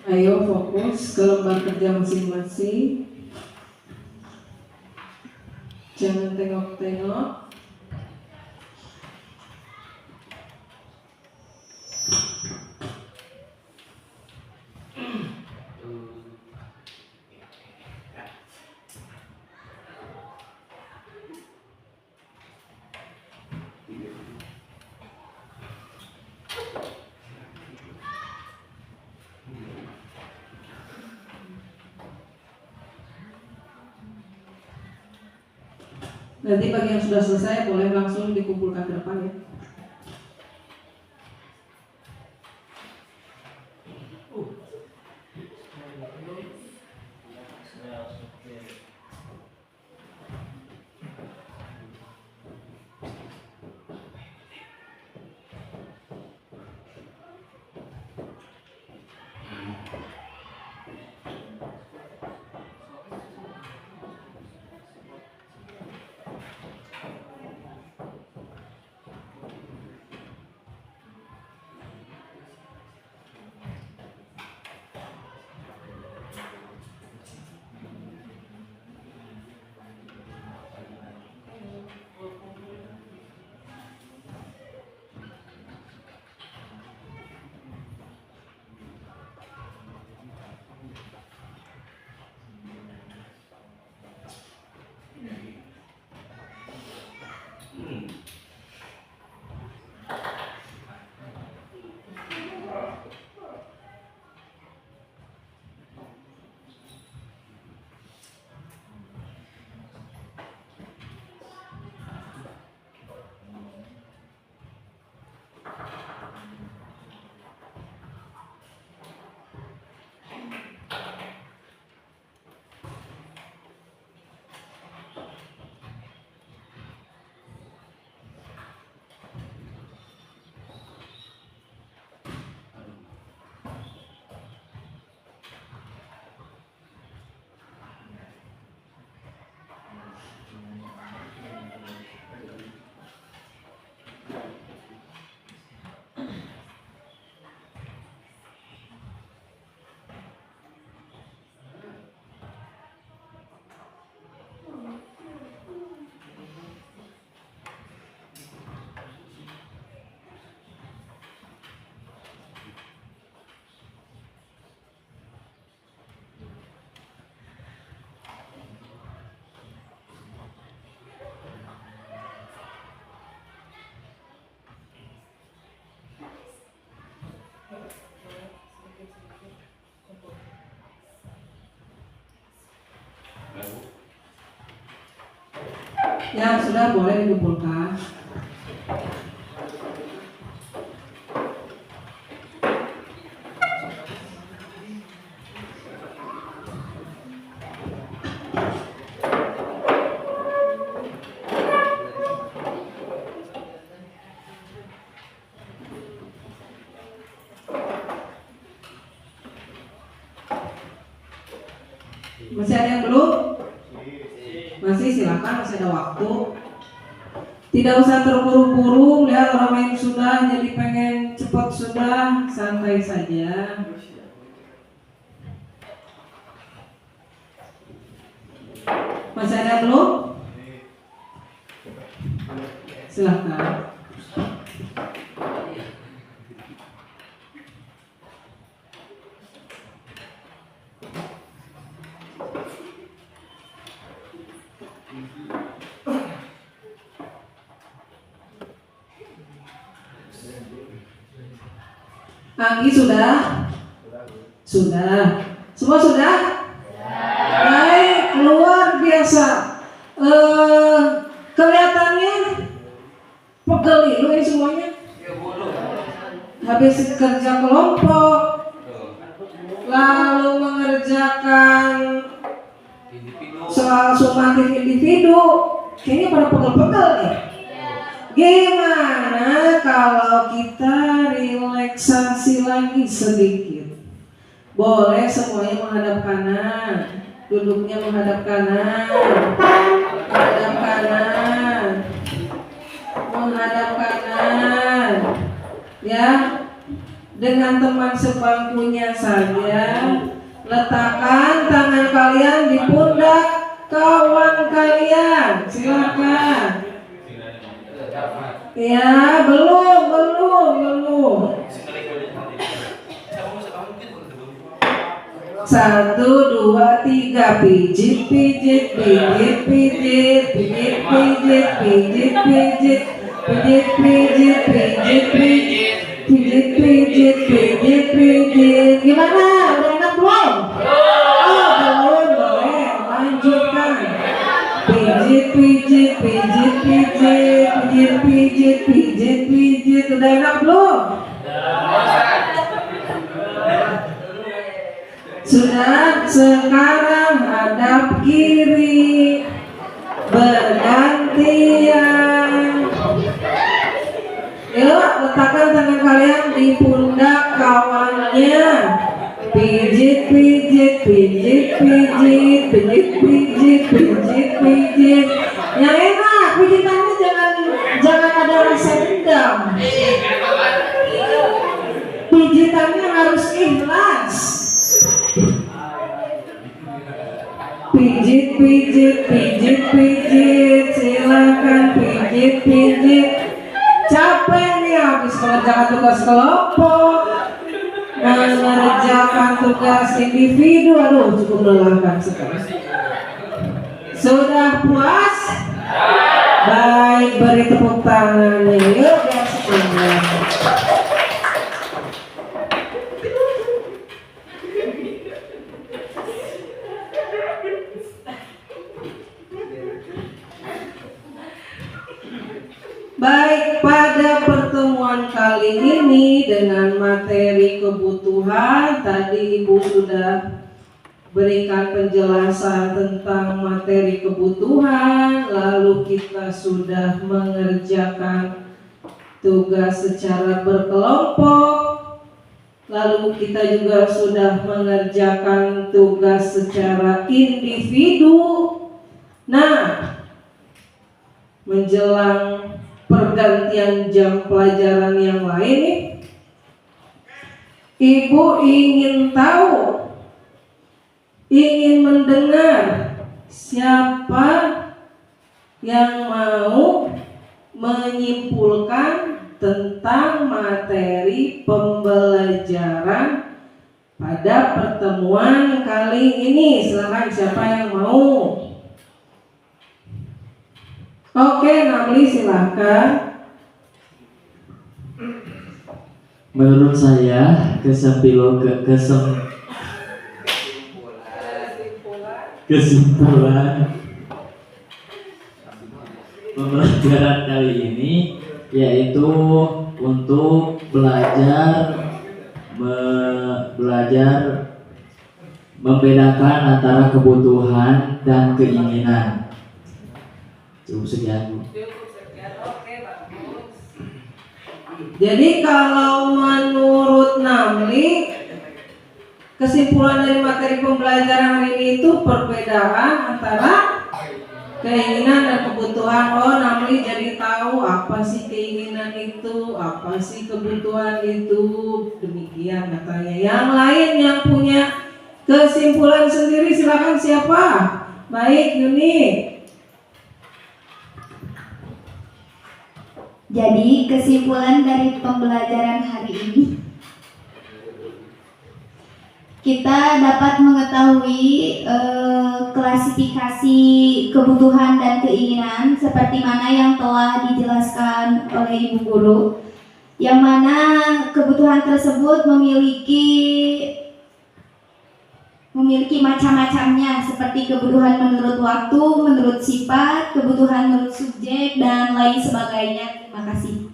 Ayo fokus ke lembar kerja masing-masing. Jangan tengok-tengok. Nanti bagi yang sudah selesai boleh langsung dikumpulkan ke depan ya. Yang sudah boleh dikumpulkan. Masih ada yang belum? Masih, silakan, masih ada waktu. Tidak usah terburu-buru melihat orang lain sudah jadi pengen cepat sudah, santai saja. Masih ada yang belum? Silakan. Anggi sudah? Sudah. Semua sudah? Baik, luar biasa. Kelihatannya pegel itu ini semuanya. Habis kerja kelompok, lalu mengerjakan soal sumatif individu, kayaknya pada pegel-pegel nih. Gimana kalau kita relaksasi lagi sedikit? Boleh semuanya menghadap kanan, duduknya menghadap kanan, menghadap kanan, menghadap kanan, ya. Dengan teman sebangkunya saja, letakkan tangan kalian di pundak kawan kalian. Silakan. Ya, belum. 1, 2, 3, pijit, pijit, pijit, pijit, pijit, pijit, pijit, pijit, pijit, pijit, pijit, pijit, pijit, pijit, pijit, pijit. Gimana? Udah enak belum? Oh, belum. Boleh, lanjutkan. Pijit, pijit, pijit, pijit, pijit, pijit, pijit, pijit. Udah enak belum? Sudah, sekarang hadap kiri bergantian. Yuk, letakkan tangan kalian di pundak kawannya. Pijit, pijit, pijit, pijit, pijit, pijit, pijit, pijit. Yang enak, pijitannya jangan ada rasa dendam. Pijitannya harus ikhlas. Pijit, pijit, pijit, pijit, silakan pijit, pijit. Capek nih habis mengerjakan tugas kelompok, mengerjakan tugas individu. Aduh, cukup melelahkan sekali. Sudah puas? Baik, beri tepuk tangannya. Yuk, biar semuanya. Baik, pada pertemuan kali ini dengan materi kebutuhan, tadi Ibu sudah berikan penjelasan tentang materi kebutuhan, lalu kita sudah mengerjakan tugas secara berkelompok, lalu kita juga sudah mengerjakan tugas secara individu. Nah, menjelang pergantian jam pelajaran yang lain nih, Ibu ingin tahu, ingin mendengar siapa yang mau menyimpulkan tentang materi pembelajaran pada pertemuan kali ini. Silakan, siapa yang mau? Oke, Namli silakan. Menurut saya kesimpulan pembelajaran kali ini yaitu untuk belajar membedakan antara kebutuhan dan keinginan. Cukup sekian, Bu. Jadi kalau menurut Namli, kesimpulan dari materi pembelajaran hari ini itu perbedaan antara keinginan dan kebutuhan. Oh, Namli jadi tahu apa sih keinginan itu, apa sih kebutuhan itu. Demikian katanya. Yang lain yang punya kesimpulan sendiri silakan, siapa? Baik, Yuni. Jadi kesimpulan dari pembelajaran hari ini, kita dapat mengetahui klasifikasi kebutuhan dan keinginan seperti mana yang telah dijelaskan oleh Ibu Guru. yang mana kebutuhan tersebut memiliki macam-macamnya seperti kebutuhan menurut waktu, menurut sifat, kebutuhan menurut subjek, dan lain sebagainya. Terima kasih.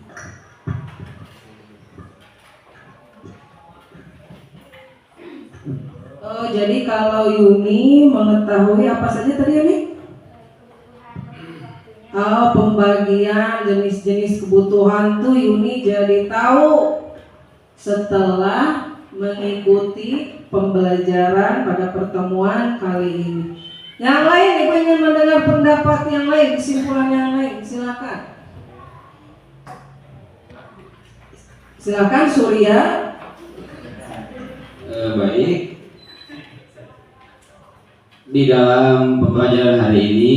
Oh, jadi kalau Yuni mengetahui apa saja tadi Yuni? Oh, pembagian jenis-jenis kebutuhan tuh Yuni jadi tahu setelah mengikuti pembelajaran pada pertemuan kali ini. Yang lain, Ibu ingin mendengar pendapat yang lain, kesimpulan yang lain, silakan. Silakan Surya. Baik. Di dalam pembelajaran hari ini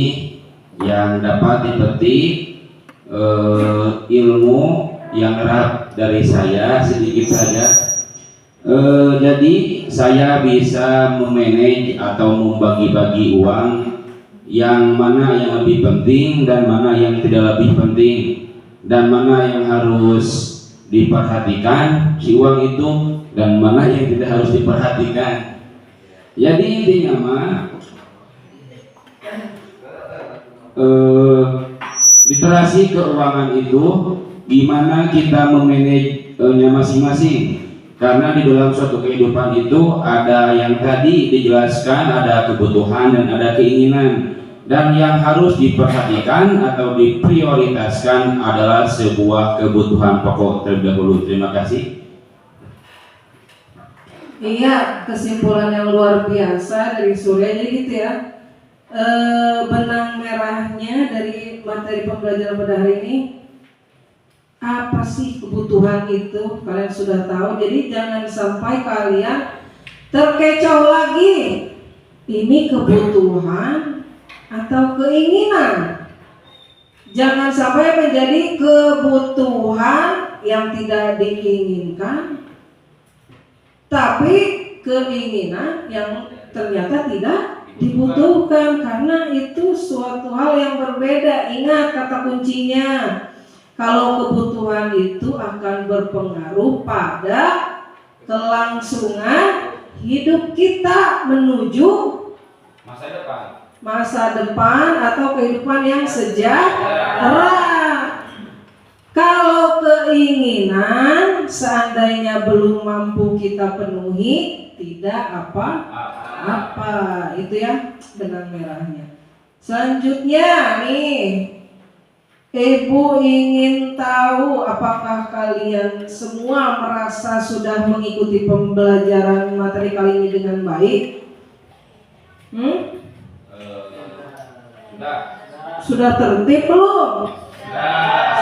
yang dapat dipetik ilmu yang erat dari saya sedikit saja. Jadi saya bisa memanage atau membagi-bagi uang yang mana yang lebih penting dan mana yang tidak lebih penting, dan mana yang harus diperhatikan si uang itu dan mana yang tidak harus diperhatikan. Jadi intinya mah literasi keuangan itu gimana kita memanage-nya masing-masing. Karena di dalam suatu kehidupan itu ada yang tadi dijelaskan, ada kebutuhan dan ada keinginan, dan yang harus diperhatikan atau diprioritaskan adalah sebuah kebutuhan pokok terlebih dahulu. Terima kasih. Iya, kesimpulan yang luar biasa dari Surya. Jadi gitu ya, benang merahnya dari materi pembelajaran pada hari ini, apa sih kebutuhan itu? Kalian sudah tahu. Jadi jangan sampai kalian terkecoh lagi, ini kebutuhan atau keinginan. Jangan sampai menjadi kebutuhan yang tidak diinginkan, tapi keinginan yang ternyata tidak dibutuhkan, karena itu suatu hal yang berbeda. Ingat kata kuncinya, kalau kebutuhan itu akan berpengaruh pada kelangsungan hidup kita menuju masa depan atau kehidupan yang sejahtera. Kalau keinginan seandainya belum mampu kita penuhi, tidak apa-apa. Itu ya benang merahnya. Selanjutnya nih, Ibu ingin tahu apakah kalian semua merasa sudah mengikuti pembelajaran materi kali ini dengan baik? Sudah tertib belum?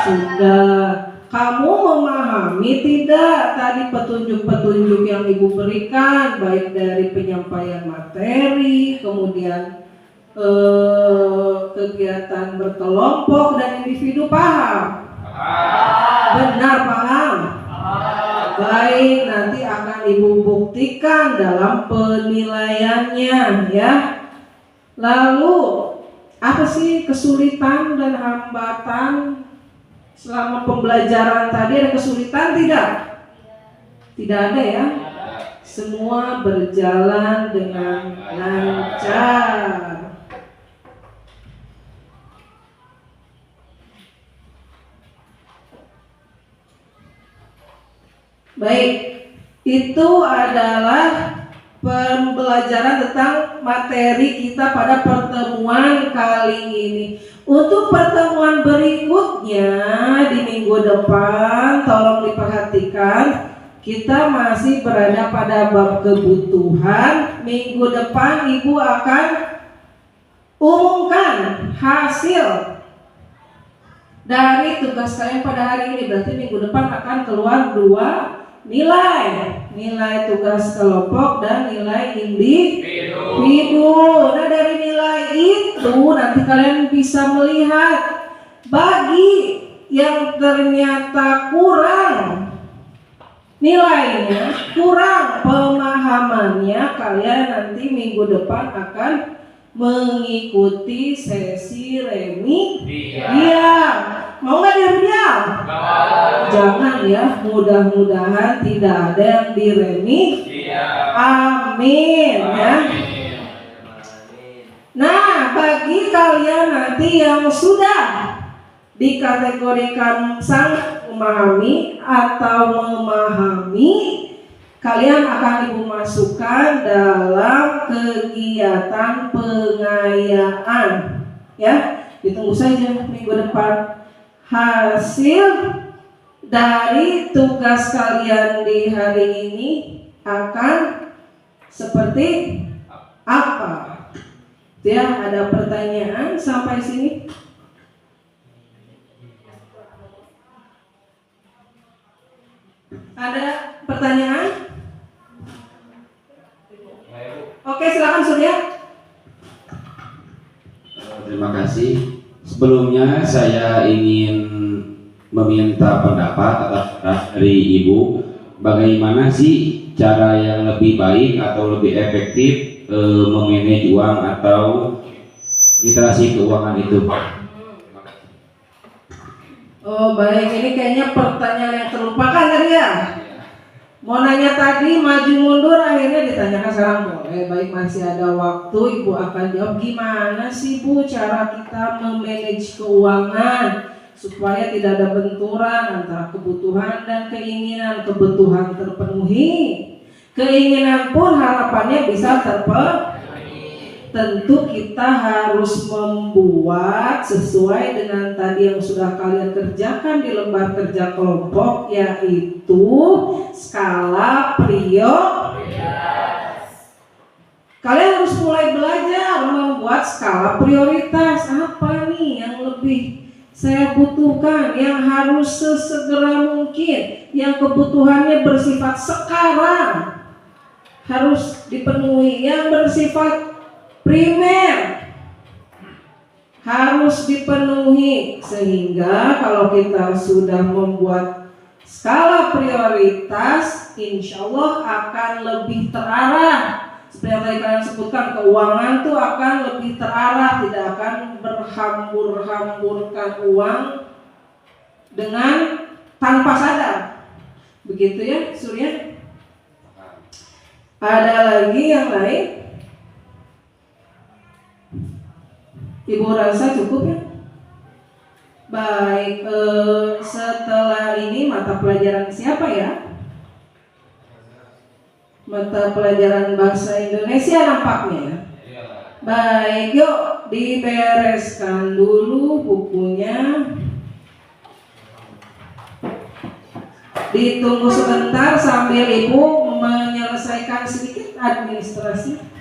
Sudah. Kamu memahami tidak tadi petunjuk-petunjuk yang Ibu berikan, baik dari penyampaian materi, kemudian kegiatan berkelompok dan individu, paham? Benar paham? Baik, nanti akan Ibu buktikan dalam penilaiannya ya. Lalu apa sih kesulitan dan hambatan selama pembelajaran tadi? Ada kesulitan tidak? Tidak ada ya. Semua berjalan dengan lancar. Baik, itu adalah pembelajaran tentang materi kita pada pertemuan kali ini. Untuk pertemuan berikutnya di minggu depan, tolong diperhatikan, kita masih berada pada bab kebutuhan. Minggu depan Ibu akan umumkan hasil dari tugas kalian pada hari ini. Berarti minggu depan akan keluar 2 nilai tugas kelompok dan nilai individu. Nah, dari nilai itu nanti kalian bisa melihat bagi yang ternyata kurang nilainya, kurang pemahamannya, kalian nanti minggu depan akan mengikuti sesi remi Iya. diam. Mau nggak diremi diam? Mau. Jangan ya, mudah-mudahan tidak ada yang diremi. Iya. Amin ya. Nah, bagi kalian nanti yang sudah dikategorikan sangat memahami atau memahami, kalian akan Ibu masukkan dalam kegiatan pengayaan ya. Ditunggu saja minggu depan hasil dari tugas kalian di hari ini akan seperti apa. Ya, ada pertanyaan sampai sini? Ada pertanyaan? Oke, silakan Surya. Terima kasih. Sebelumnya saya ingin meminta pendapat dari Ibu, bagaimana sih cara yang lebih baik atau lebih efektif memanage uang atau literasi keuangan itu? Oh baik, ini kayaknya pertanyaan yang terlupakan tadi ya. Mau nanya tadi, maju mundur, akhirnya ditanyakan sekarang boleh. Baik, masih ada waktu, Ibu akan jawab gimana sih Bu cara kita memanage keuangan supaya tidak ada benturan antara kebutuhan dan keinginan. Kebutuhan terpenuhi, keinginan pun harapannya bisa terpenuhi. Tentu kita harus membuat sesuai dengan tadi yang sudah kalian kerjakan di lembar kerja kelompok, yaitu skala prioritas. Kalian harus mulai belajar membuat skala prioritas. Apa nih yang lebih saya butuhkan, yang harus sesegera mungkin, yang kebutuhannya bersifat sekarang harus dipenuhi, yang bersifat primer harus dipenuhi, sehingga kalau kita sudah membuat skala prioritas, insya Allah akan lebih terarah. Seperti yang tadi kalian sebutkan, keuangan tuh akan lebih terarah, tidak akan berhambur-hamburkan uang dengan tanpa sadar. Begitu ya, Surya? Ada lagi yang lain? Ibu rasa cukup ya? Baik, setelah ini mata pelajaran siapa ya? Mata pelajaran bahasa Indonesia nampaknya ya? Baik, yuk dibereskan dulu bukunya. Ditunggu sebentar sambil Ibu menyelesaikan sedikit administrasi.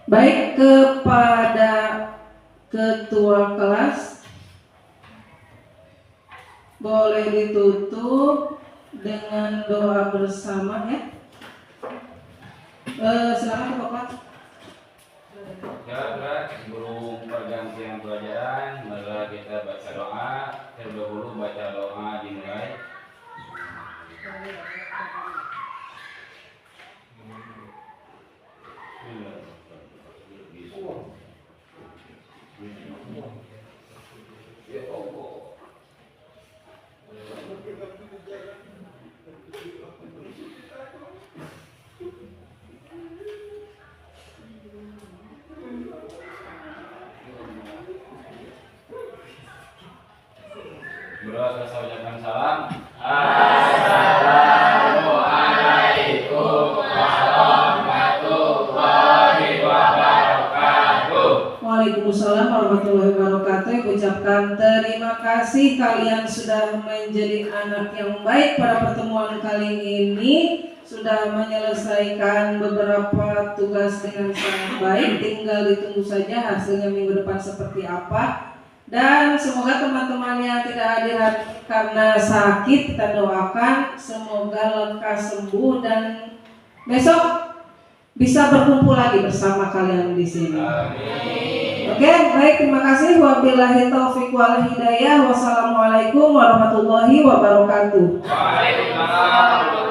Baik, kepada ketua kelas boleh ditutup dengan doa bersama ya. Silakan ketua kelas. Ya, sebelum pergantian pelajaran, marilah kita baca doa. Terlebih dahulu baca doa dimulai. Bro, saya ucapkan salam. Assalamualaikum warahmatullahi wabarakatuh. Waalaikumsalam warahmatullahi wabarakatuh. Ucapkan terima kasih. kasih kalian sudah menjadi anak yang baik pada pertemuan kali ini, sudah menyelesaikan beberapa tugas dengan sangat baik. Tinggal ditunggu saja hasilnya minggu depan seperti apa. Dan semoga teman-teman yang tidak hadir karena sakit, kita doakan semoga lekas sembuh dan besok bisa berkumpul lagi bersama kalian di sini. Oke, baik, terima kasih. Wabillahi taufiq wal hidayah. Wassalamualaikum warahmatullahi wabarakatuh. Waalaikumsalam.